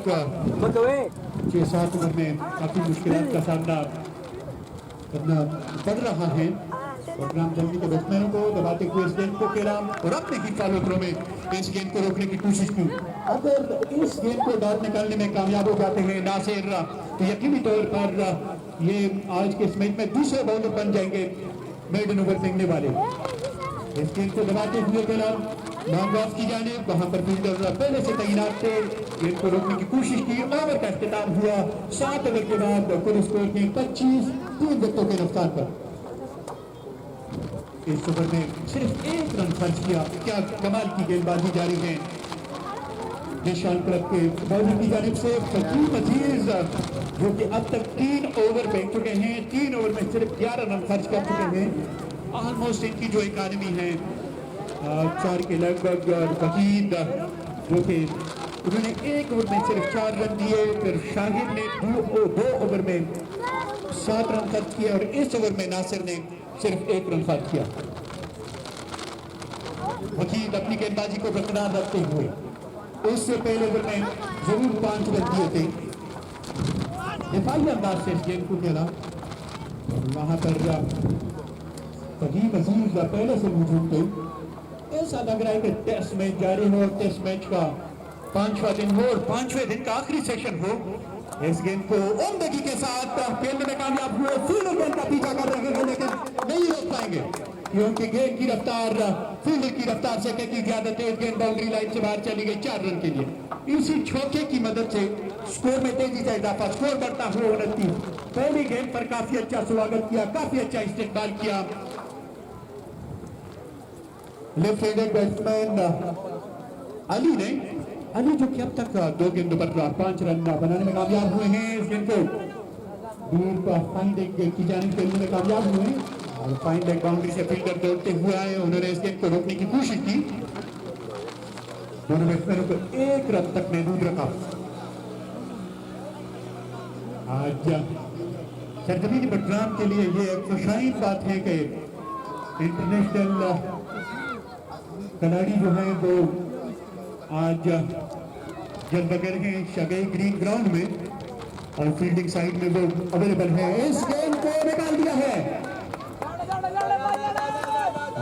6-7 ओवर में काफी मुश्किलात का सामना करना पड़ रहा है। बडग्राम ज़ल्मी के बैट्समैनों को दबाते हुए इस गेंद को खेला और अपने ही फॉलो थ्रो में इस गेंद को रोकने की कोशिश की। अगर इस गेंद को डॉट निकालने में कामयाब हो जाते हैं नासिर, तो यकीनी तौर पर ये आज के इस मैच में दूसरे बॉलर बन जाएंगे मेडन ओवर फेंकने वाले। इस गेंद को दबाते हुए पहला लॉन्ग ऑफ की जानिब, वहां पर फील्डर पहले से तैनात थे, गेंद को रोकने की कोशिश की। ओवर का इख्तिताम हुआ 7 ओवर के बाद कुल स्कोर के 25 3 विकेटों के रफ्तार पर। इस ओवर में सिर्फ 1 रन खर्च किया। क्या कमाल की गेंदबाजी जारी है निशान क्लब के बॉलिंग की जानिब से। फकीर अजीज जो कि अब तक 3 ओवर फेंक चुके हैं, 3 ओवर में सिर्फ 11 रन खर्च कर चुके हैं। ऑलमोस्ट इनकी जो इकानमी है 4 के लगभग। और फकीर जो कि उन्होंने 1 ओवर में सिर्फ 4 रन दिए। फिर शाहिद ने 2 ओवर में 7 रन खर्च किए और इस ओवर में नासिर ने सिर्फ 1 रन खर्च किया। फकीर अपनी गेंदबाजी को बरकरार रखते हुए उससे पहले ओवर में जरूर 5 रन दिए थे। दिफाई अंदाज से इस गेंद को खेला। वहां पर फकीर अजीज पहले से मौजूद थे। ऐसा लग रहा है कि टेस्ट मैच जारी हो, टेस्ट मैच का 5वां दिन हो और 5वें दिन का आखिरी सेशन हो। इस गेंद को उम्दगी के साथ खेलने में कामयाब हुए। फील्डर गेंद का पीछा कर रहे हैं लेकिन नहीं रोक पाएंगे क्योंकि गेंद की रफ्तार फील्डर की रफ्तार से कहीं ज्यादा तेज। गेंद बाउंड्री लाइन से बाहर चली गई 4 रन के लिए। इसी छक्के की मदद से स्कोर में तेजी से इजाफा, स्कोर बढ़ता हुआ 29। पहली गेंद पर काफी अच्छा स्वागत किया, काफी अच्छा इस्तेमाल किया लेफ्ट हैंडेड बैट्समैन अली ने। अली जो कि अब तक 2 गेंदों पर 5 रन बनाने में कामयाब हुए हैं। इस गेंद को दूर का फाइन लेग की जानिब खेलने में कामयाब हुए हैं और फाइन लेग बाउंड्री से फील्डर दौड़ते हुए आए। उन्होंने इस गेंद को रोकने की कोशिश की। दोनों बैट्समैनों को 1 रन तक महदूद रखा। आज सरजमीन बटराम के लिए ये एक खुशाइन बात है कि इंटरनेशनल खिलाड़ी जो है वो आज जल बगैर हैं शगई ग्रीन ग्राउंड में और फील्डिंग साइड में वो अवेलेबल है। इस गेंद को निकाल दिया है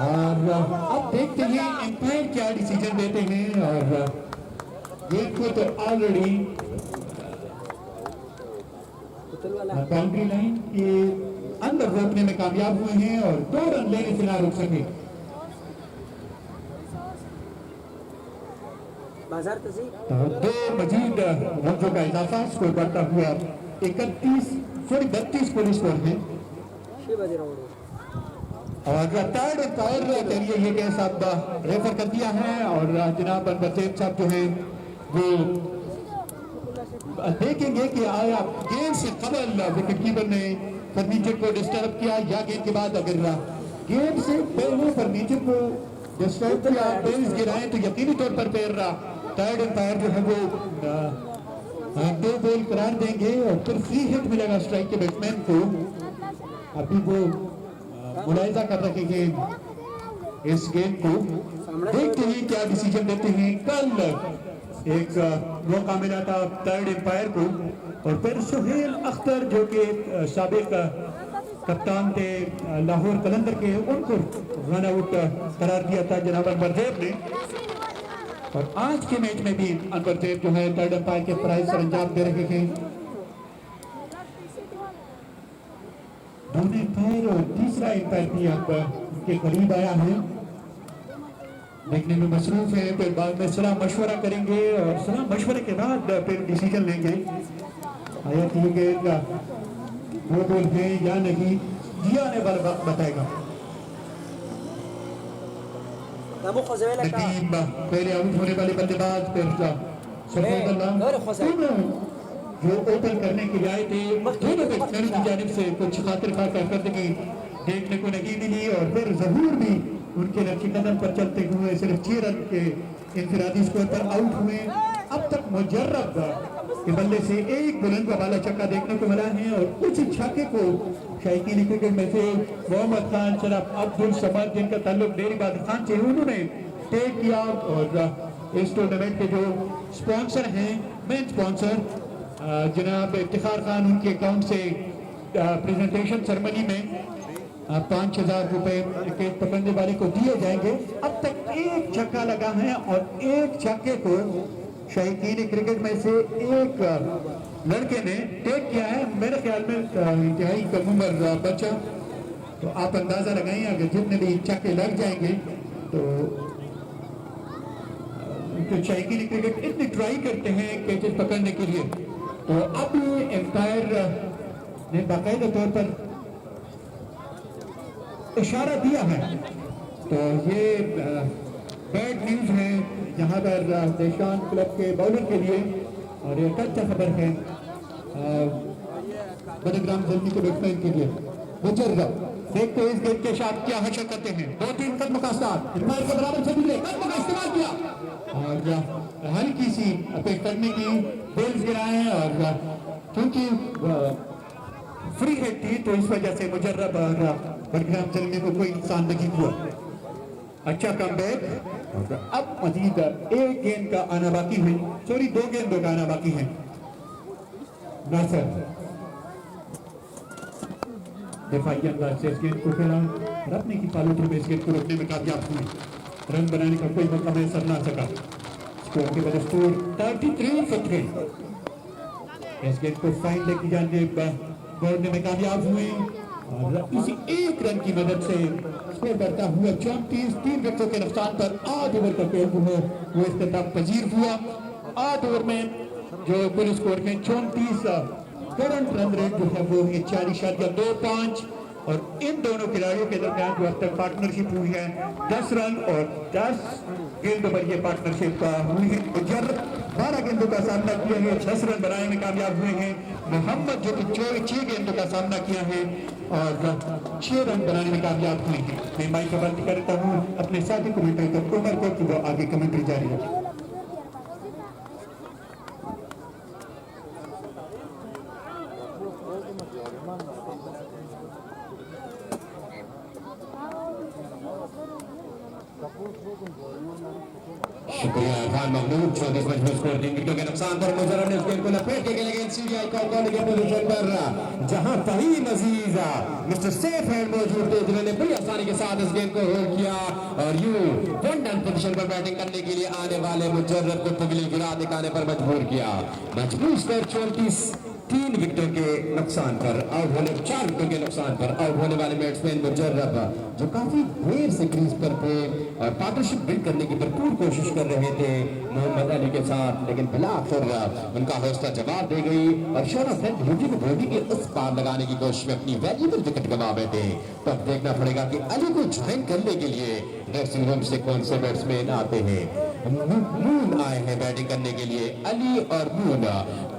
और अब देखते हैं एम्पायर क्या डिसीजन देते हैं। और गेंद को तो ऑलरेडी बाउंड्री लाइन के अंदर रोकने में कामयाब हुए हैं और 2 रन लेने से ना रोक सके। दो मजीद रनों का इजाफा, स्कोर बढ़ता हुआ 32 पुलिस स्कोर है। और थर्ड एम्पायर के लिए ये केस अब रेफर कर दिया है और जनाब अनवर साहब जो हैं वो देखेंगे कि आया गेंद से कबल विकेट कीपर ने फर्नीचर को डिस्टर्ब किया या गेंद के बाद अगर गेंद से पहले फर्नीचर को डिस्टर्ब किया, बेल्स गिराए तो यकीनी तौर पर पैर रहा। थर्ड एम्पायर जो है वो 2 बॉल करार देंगे और फिर फ्री हिट मिलेगा स्ट्राइक के बैट्समैन को। अभी वो मुलाहिजा कर रहे हैं इस गेंद को, देखते हैं क्या डिसीजन देते हैं। कल एक मौका मिला था थर्ड एम्पायर को और फिर सुहेल अख्तर जो कि साबिक कप्तान थे लाहौर कलंदर के, उनको रन आउट करार दिया था जनाब अनवर ने। और आज के मैच में भी अनवर जो है थर्ड एम्पायर के प्राइज पर अंजाम दे रहे हैं। दोनों एम्पायर और तीसरा एम्पायर भी अब उनके करीब आया है, देखने में मसरूफ है। फिर बाद में सलाह मशवरा करेंगे और सलाह मशवरे के बाद फिर डिसीजन लेंगे आया कि ये वो बॉल है या नहीं, जी आने वाला वक्त बताएगा। पहले आउट होने वाले बल्लेबाज जो ओपन करने के लिए आए थे, दोनों बैट्समैनों की जानिब से कुछ खातिर खा कारकर्दगी देखने को नहीं मिली और फिर जहूर भी उनके नक्शे कदम पर चलते हुए सिर्फ 6 रन के इंफरादी स्कोर पर आउट हुए। अब तक मुजर्रब के बल्ले से एक बुलंद का बाला चक्का देखने को मिला है और कुछ छक्के को शायकीन क्रिकेट में से मोहम्मद खान, शराफ अब्दुल समद जिनका ताल्लुक डेरी बादल खान से, उन्होंने टेक किया। और इस टूर्नामेंट के जो स्पॉन्सर हैं, मेन स्पॉन्सर जनाब इफ्तिखार खान, उनके अकाउंट से प्रेजेंटेशन सेरेमनी में 5,000 रुपए विकेट पकड़ने वाले को दिए जाएंगे। अब तक एक छक्का लगा है और एक छक्के को शायकीन क्रिकेट में से एक लड़के ने टेक किया है। मेरे ख्याल में इंतहाई कम उम्र बच्चा तो आप अंदाजा लगाएं अगर जितने भी चक्के लग जाएंगे तो चाइकी क्रिकेट इतनी ट्राई करते हैं कैचेस पकड़ने के लिए। तो अब ये एम्पायर ने बाकायदा तौर पर इशारा दिया है, तो ये बैड न्यूज है यहाँ पर देशांत क्लब के बॉलर के लिए और ये अच्छा खबर है बड़ेग्राम जर्नी के बैट्समैन के लिए। मुजर्रब देखते हैं इस गेंद के साथ क्या हशर करते हैं। 2-3 कदम का साथ एम्पायर के बराबर से निकले, कदम का इस्तेमाल किया और हल्की सी अपेट करने की बेल्स गिराए और क्योंकि फ्री हिट थी तो इस वजह से मुजर्रब और बड़ेग्राम जर्नी को कोई नुकसान नहीं हुआ। अच्छा कमबैक। अब मजीद एक गेंद का आना बाकी है, सॉरी 2 गेंदों का आना बाकी है। नासिर दिफाई अंदाज से इस गेंद को खेला और अपने की पालूटर में इस गेंद को रोकने में कामयाब हुए। रन बनाने का कोई मौका मैसर ना सका। स्कोर के बाद स्कोर 33 for 3। इस गेंद को फाइन लेके जाने दौड़ने में कामयाब हुए और इसी एक रन की मदद से स्कोर बढ़ता हुआ 34। 3 विकेटों के नुकसान पर 8 ओवर का खेल वो इख्तिताम पजीर हुआ। 8 ओवर में जो कुल स्कोर में 34 करंट रन रेट जो है वो 40.25 और इन दोनों खिलाड़ियों के दरमियान जो अब तक पार्टनरशिप हुई है 10 रन और 10 गेंदों पर ये पार्टनरशिप हुई है। मुजर्रब 12 गेंदों का सामना किया है, 10 रन बनाने में कामयाब हुए हैं। मोहम्मद जो कि 6 गेंदों का सामना किया है और 6 रन बनाने में कामयाब हुए हैं। मैं माइक का बात करता हूँ अपने साथी कमेंटेटर उमर को कि वो आगे कमेंट्री जारी रखें। शुक्रिया इरफान महमूद। 34 मैच में स्कोर 3 विकेटों के नुकसान पर मुजर्रब ने इस गेंद को लपेट के लिए सीडीआई कॉर्नर के पोजीशन पर जहां फहीम अजीज मिस्टर सेफ हैंड मौजूद थे जिन्होंने बड़ी आसानी के साथ इस गेंद को होल्ड किया और यूं वन डाउन पोजीशन पर बैटिंग करने के लिए आने वाले मुजर्रब को पुगली गिरा दिखाने पर मजबूर किया। मजबूर स्कोर 34। 3 विकेटों के नुकसान पर आउट होने 4 विकेटों के नुकसान पर आउट होने वाले बैट्समैन मुजर्रब जो काफी देर से क्रीज पर थे और पार्टनरशिप बिल्ड करने की भरपूर कोशिश कर रहे थे मोहम्मद अली के साथ, लेकिन बिलाखिर उनका हौसला जवाब दे गई और शोरफ को बॉडी के उस पार लगाने की कोशिश में अपनी वैल्यूबल विकेट गंवा बैठे। तो अब देखना पड़ेगा कि अली को ज्वाइन करने के लिए ड्रेसिंग रूम से कौन से बैट्समैन आते हैं। मून आए हैं बैटिंग करने के लिए। अली और मून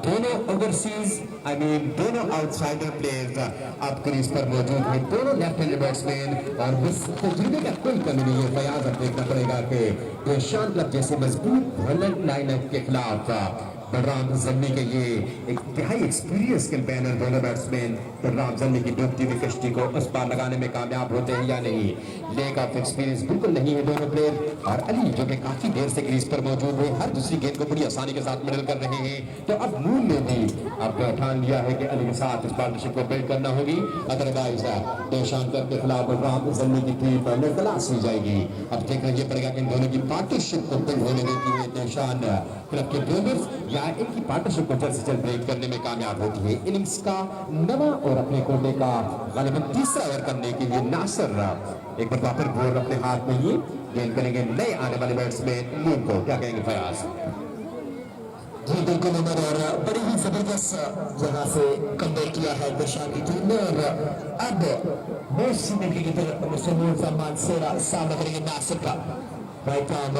दोनों ओवरसीज दोनों आउटसाइडर प्लेयर्स अब क्रीज पर मौजूद हैं। दोनों लेफ्ट हैंडेड बैट्समैन और बस तजुर्बे का कोई कमी नहीं है। फयाज अब देखना पड़ेगा कि देशांत क्लब जैसे मजबूत वॉलेंट लाइनअप के खिलाफ बलराम जम्मी के ये एक तिहाई एक्सपीरियंस कैंपेनर दोनों बैट्समैन बलराम जम्मी की डूबती हुई कश्ती को उस पार लगाने में कामयाब होते हैं या नहीं। लेक ऑफ एक्सपीरियंस बिल्कुल नहीं है दोनों प्लेयर। और अली जो कि काफी देर से क्रीज पर मौजूद है, हर दूसरी गेंद को बड़ी आसानी के साथ मिडल कर रहे हैं। तो अब मून ने भी अब ठान लिया है कि अली के साथ इस पार्टनरशिप को बिल्ड करना होगी, अदरवाइज देशांत के खिलाफ बलराम जम्मी की टीम निर्तलाश हो जाएगी। अब देखना ये पड़ेगा कि इन दोनों की पार्टनरशिप को बिल्ड होने देती है देशान क्लब के बॉलर्स या इनकी पार्टनरशिप को जल्द से जल्द ब्रेक करने में कामयाब होती है। इनिंग्स का 9वां और अपने कोटे का गालिबन 3रा ओवर करने के लिए नासिर एक बार वापस बॉल अपने हाथ में ही गेंद करेंगे नए आने वाले बैट्समैन मून को। क्या कहेंगे फयाज? जी बिल्कुल उमर, और बड़ी ही जबरदस्त जगह से कमबैक किया है देशांत की टीम ने। और अब मोस्ट सीनियर क्रिकेटर मिस्टर फरमान सेरा सामना करेंगे नासिर का। राइट आर्म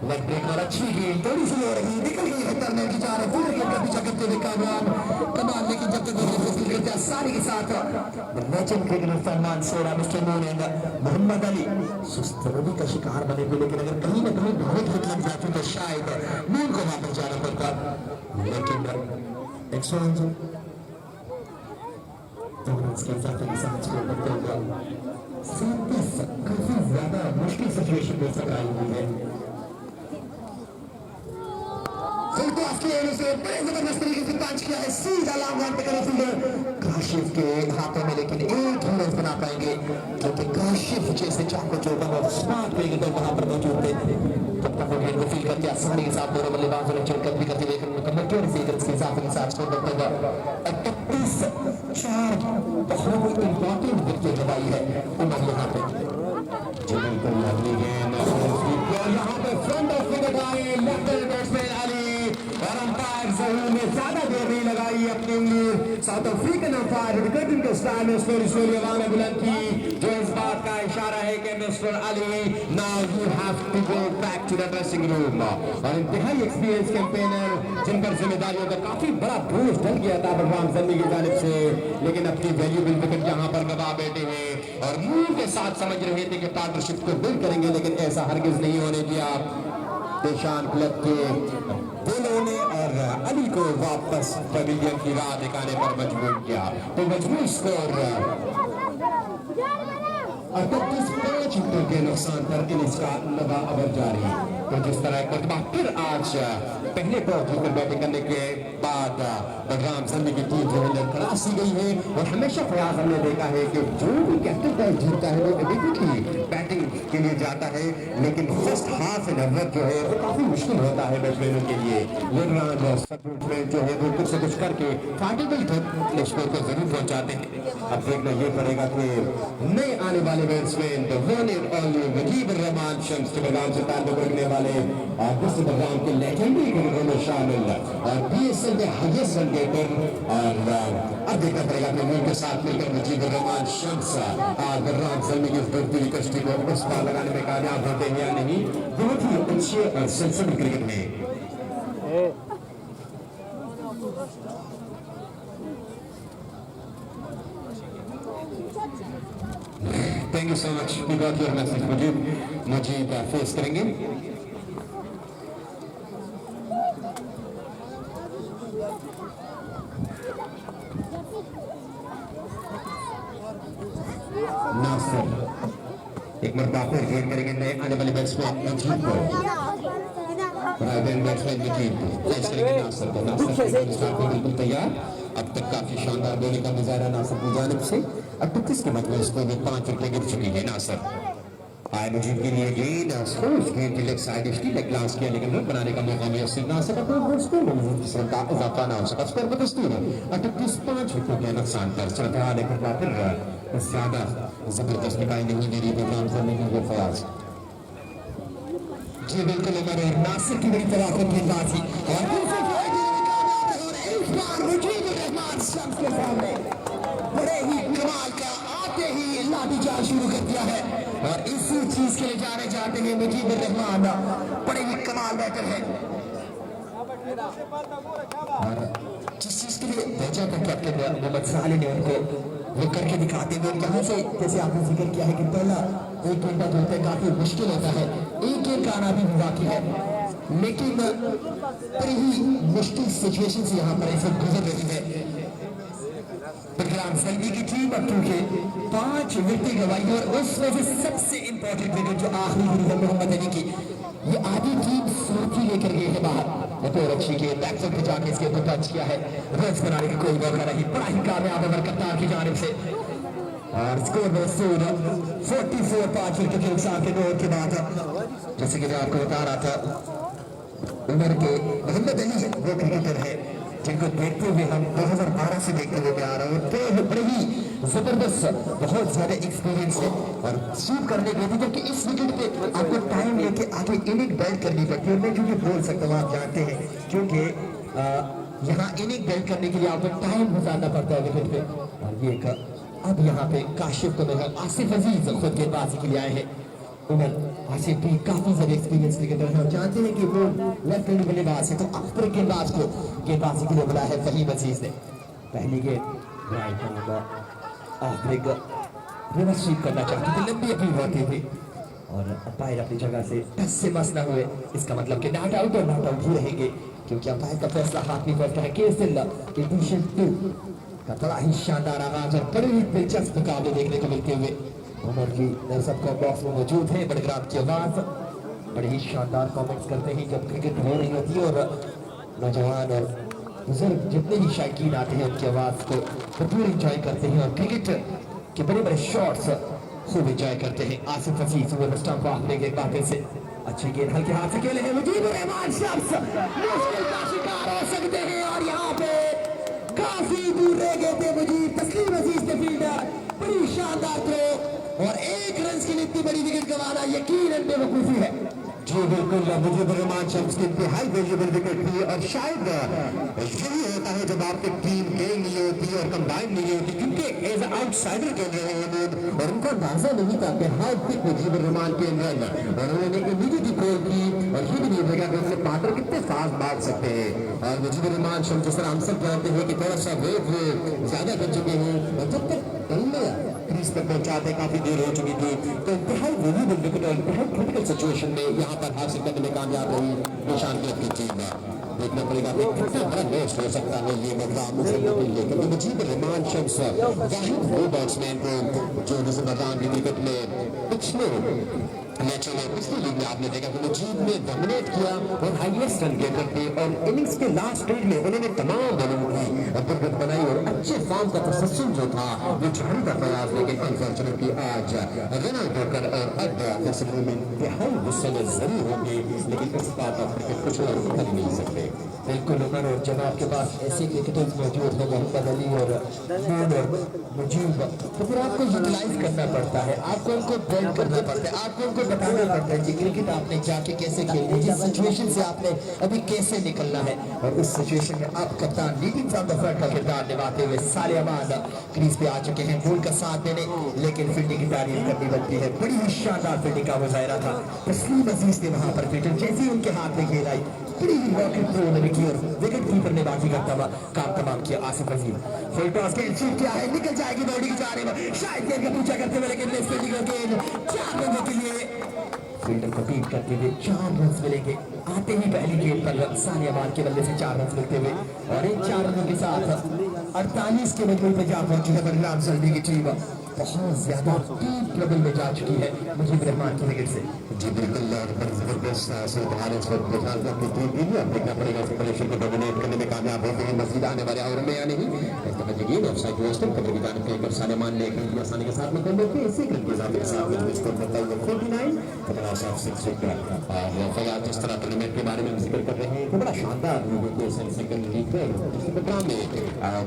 लेग ब्रेक और अच्छी गेंद थोड़ी सी हो रही निकल गई है करने की जा रहे पूरे गेंद का पीछा करते हुए कामयाब कमाल। लेकिन जब तक वो करते आसानी के साथ लेजेंड क्रिकेटर फरमान सेरा मिस्टर मून एंड मोहम्मद अली सुस्त रवि का शिकार बने हुए, लेकिन अगर कहीं ना कहीं बहुत हिट लग जाती तो शायद मून को वापस जाना पड़ता। लेकिन एक्सट्रा इसके साथ समझ को करते हुए काफी ज्यादा मुश्किल सिचुएशन में सक आई हुई है। बड़े जबरदस्त तरीके से पंच किया है सीधा लॉन्ग रन पे करे फील्डर काशिफ के हाथों में, लेकिन एक ही रन बना पाएंगे क्योंकि काशिफ जैसे चाको चौका और स्मार्ट क्रिकेटर वहां पर मौजूद थे। तब गेंद को फील करके आसानी के साथ दोनों बल्लेबाजों ने चढ़कर भी करते हुए मुकम्मल किया और इसी तरह के इजाफे के साथ स्कोर बढ़ता हुआ 38-4 बहुत इंपॉर्टेंट विकेट लगाई है उमर यहाँ पे। जी बिल्कुल लगनी गेंद और यहाँ पे फ्रंट ऑफ विकेट आए लेफ्ट हैंड बैट्समैन अली और अंपायर जहूर ने ज्यादा देर नहीं लगाई अपनी उंगली। साउथ अफ्रीकन अंपायर विकेटिंग के स्टाइल में स्लोरी हवा में बुलंद की जो इस बात का इशारा है कि mister Ali now you have to go back to the dressing room. और इंतहाई एक्सपीरियंस कैंपेनर जिन पर जिम्मेदारियों का काफी बड़ा बोझ डल गया था बलराम जन्मी की जानिब से, लेकिन अपनी वैल्यूबल विकेट यहाँ पर गवा बैठे हैं और मुंह के साथ समझ रहे थे कि पार्टनरशिप को बिल्ड करेंगे, लेकिन ऐसा हरगिज नहीं होने दिया पेशान क्लब के दोनों ने और अली को वापस पवेलियन की राह दिखाने पर मजबूर किया। तो मजबूर स्कोर 38-5 विकेटों के नुकसान पर इनिंग्स का लगा अबर जारी। तो जिस तरह एक मरतबा फिर आज पहले टॉस जीतकर बैटिंग करने के बाद बलराम जन्मी की टीम जो है लड़खड़ा सी गई है और हमेशा प्रयास हमने देखा है कि जो भी कैप्टन टॉस जीतता है वो इमीडिएटली बैटिंग के लिए जाता है, लेकिन फर्स्ट हाफ एंड ओवर जो है वो काफी मुश्किल होता है बैट्समैनों के लिए। बैट्समैन जो है वो कुछ से कुछ करके फाइटेबल स्कोर को जरूर पहुंचाते हैं। अब देखना ये पड़ेगा कि नए आने वाले batsman the one and only Mujeebur Rahman शम्स के बलराम से ताल्लुक रखने वाले और दूसरे बलराम के लेजेंडरी क्रिकेटर में शामिल और बीएसएल में हाईएस्ट रन गेटर और अब देखना पड़ेगा कि उनके के साथ मिलकर मुजीबुर रहमान शम्स और बलराम जन्मी की बढ़ती कश्ती को उस पार लगाने में कामयाब होते हैं या नहीं। बहुत ही अच्छे और सनसनी क्रिकेट में thank you so much. We got your message. Mujeeb face करेंगे। नासिर एक मरतबा फिर गेंद करेंगे नए आने वाले बैट्समैन मुजीब को। बैट्समैन मुजीब फेस करेंगे नासिर को। नासिर बिल्कुल तैयार। अब तक काफी शानदार बॉलिंग का मुजाहरा नासिर की जानिब से। 38 के मतलब स्कोर में 5 विकेट गिर चुकी है नासिर। आए मुजीब के लिए गेंद गेंद की लेग साइड इसकी लेग ग्लास किया, लेकिन रन बनाने का मौका मुयस्सर ना सका तो स्कोर में इजाफा ना हो सका। स्कोर पर दस्तूर 38-5 विकेट के नुकसान पर चलता लेकिन फिर ज्यादा जबरदस्त दिखाई नहीं दे रही बलराम जन्मी की फयाज। जी बिल्कुल उमर और नासिर की बड़ी तलाकत की बात थी और इस बार मुजीबुर रहमान शम्स के सामने बड़े ही कमाल का आते ही लाठीचार्ज शुरू कर दिया है और इसी चीज के लिए जाने जाते हैं मुजीबुर रहमान बड़े ही कमाल बैटर है और जिस चीज के लिए भेजा था कैप्टन मोहम्मद साले ने उनको वो करके दिखाते हुए यहाँ से जैसे आपने जिक्र किया है कि पहला एक गेंद का धोते काफी मुश्किल होता है, एक गेंद का आना भी वाकई है, लेकिन बड़ी ही मुश्किल सिचुएशन से यहाँ पर ऐसे गुजर रही है बलराम जन्मी की टीम। अब क्योंकि 5 विकेट गवाई और उसमें से सबसे इंपॉर्टेंट विकेट जो आखिरी हुई है मोहम्मद अली की, ये आधी टीम सूरती लेकर गई है बाहर। बहुत अच्छी गेंद बैकफुट पे जाके इसके ऊपर टच किया है, रन बनाने की कोई मौका नहीं। बड़ा ही कामयाब ओवर कप्तान की जानिब से और स्कोर में 44-5 विकेट के नुकसान के दौर के बाद जैसे कि मैं आपको बता रहा था उमर के मोहम्मद अली वो क्रिकेटर है जिनको देखते हुए हम 2012 से देखते हुए आ रहे हैं। तो बड़े ही जबरदस्त बहुत ज्यादा एक्सपीरियंस है और शूट करने के लिए जबकि इस विकेट पे आपको टाइम लेके आगे इनिंग बेल्ट करनी पड़ती है। मैं क्योंकि बोल सकता हूँ आप जानते हैं क्योंकि यहाँ इनिंग बेल्ट करने के लिए आपको टाइम गुजारना पड़ता है विकेट पे। और ये अब यहाँ पे काशिफ को मिला आसिफ अजीज खुद गेंदबाजी के लिए आए हैं। उमर आसिफ भी काफी ज्यादा एक्सपीरियंस क्रिकेटर है और जानते हैं कि वो लेफ्ट हैंड बल्लेबाज है, तो अक्सर गेंदबाज को गेंदबाजी के लिए बुलाया है फहीम अजीज ने। पहली गेंद राइट हैंड रिवर्स स्वीप करना चाहते थे, लंबी अपील होती थी और अंपायर अपनी जगह से टस से मस न हुए, इसका मतलब कि नॉट आउट और नॉट आउट ही रहेंगे क्योंकि अंपायर का फैसला हाथ में पड़ता है। केस एडिशन 2 का बड़ा ही शानदार आगाज और बड़े ही दिलचस्प मुकाबले देखने को मिलते हुए उमर की सबका बॉक्स में मौजूद है। बड़ग्राम की आवाज बड़े ही शानदार कमेंट्स करते हैं जब क्रिकेट हो रही होती है और नौजवान और बुजुर्ग जितने भी शायकीन आते हैं उनकी आवाज को भरपूर इंजॉय करते हैं और क्रिकेट के बड़े बड़े शॉट्स खूब इंजॉय करते हैं। आसिफ अजीज वो स्टंप आपने के बातें से अच्छी गेंद हल्के हाथ से खेले हैं मुजीबुर रहमान शख्स मुश्किल का शिकार हो सकते हैं और यहाँ पे काफी दूर रह गए थे मुजीब। तस्लीम अजीज ने फील्डर बड़ी शानदार थ्रो और 1 रन के लिए इतनी बड़ी विकेट गंवाना यकीनन बेवकूफी है। जी बिल्कुल, मुजीबुर रहमान शम्स की इंतहाई वैल्यूएबल विकेट थी और शायद यही होता है जब आपकी टीम गेम नहीं होती और कंबाइन नहीं होती, क्योंकि एज आउटसाइडर खेल रहे हैं लोग और उनको अंदाजा नहीं था कि हाउ बिग मुजीबुर रहमान के रन और उन्होंने इमीडिएटली कॉल की और ये भी नहीं देखा कि अपने पार्टनर कितने फास्ट मार सकते हैं। और मुजीबुर रहमान शम्स जिस तरह हम सब जानते हैं कि थोड़ा सा वेव ज्यादा कर चुके हैं और जब तक क्रीज तक पहुंचाते काफी देर हो चुकी थी, तो इंतहाई वैल्यूएबल विकेट और इंतहाई क्रिटिकल सिचुएशन में यहाँ पर हासिल करने में कामयाब रही निशान क्लब की टीम। देखना पड़ेगा कि कितना बड़ा मैच हो सकता है ये मौका मुझे मिले, क्योंकि मुजीबुर रहमान शम्स वाहिद वो बैट्समैन थे जो मैदान की विकेट में पिछले मैचों में पिछली लीग में आपने देखा कि मुजीब ने डोमिनेट किया और हाईएस्ट रन गेटर थे और इनिंग्स के लास्ट स्टेज में उन्होंने तमाम बलों की दुर्गत बनाई और अच्छे फॉर्म का तसल्सल जो था वो जारी का प्रयास, लेकिन अनफॉर्चुनेटली आज रन आउट होकर और अब फैसले में इंतहाई गुस्से में जरूर होंगे, लेकिन इस बात आप क्रिकेट कुछ और कर नहीं सकते। बिल्कुल उमर, और जब आपके पास ऐसे क्रिकेटर्स मौजूद हैं मोहम्मद अली और नून और मुजीब, तो फिर आपको यूटिलाइज करना पड़ता है, आपको उनको ब्रेक करना पड़ता है, आपको उनको बताना पड़ता है कि क्रिकेट आपने जाके कैसे खेलनी है, जिस सिचुएशन से आपने अभी कैसे निकलना है। और उस सिचुएशन में अब कप्तान लीडिंग फ्रॉम द फ्रंट का किरदार निभाते हुए साले अमान क्रीज पे आ चुके हैं बॉल का साथ देने, लेकिन फील्डिंग की तारीफ करनी बनती है। बड़ी ही शानदार फील्डिंग का मुजाहिरा था तस्लीम अजीज ने वहां पर विकेट जैसे उनके हाथ में खेल आई, बड़ी ही रॉकेट थ्रो उन्होंने की और विकेट कीपर ने बाकी करता हुआ काम तमाम किया। आसिफ अजीम फुल टॉस के शूट किया है, निकल जाएगी बॉडी की जा रही है, शायद गेंद का पूछा करते हुए, लेकिन फील्डिंग का गेंद 4 रनों के लिए फील्डर को बीट करते हुए 4 रन मिलेंगे। आते ही पहली गेंद पर सानिया मान के बल्ले से 4 रन मिलते हुए और इन 4 रनों के साथ 48 के नंबर पे जा पहुंची है बलराम सल्दी की टीम। बहुत ज्यादा डीप ट्रबल में जा चुकी है मुजीबुर रहमान की विकेट से। जी बिल्कुल, जबरदस्त सुधार इस वक्त अपनी टीम के लिए देखना पड़ेगा प्रेशर को डोमिनेट करने में कामयाब होते हैं मजीद आने वाले ओवर में या नहीं। यकीन ऑफसाइड वेस्टर्न कबड्डी की जानब कहीं सालेमान ने एक आसानी के साथ में कर लेते हैं, इसी रन के साथ स्कोर करता हुआ 49 और फयाज जिस तरह टूर्नामेंट के बारे में जिक्र कर रहे हैं, बड़ा शानदार सेकंड लीग में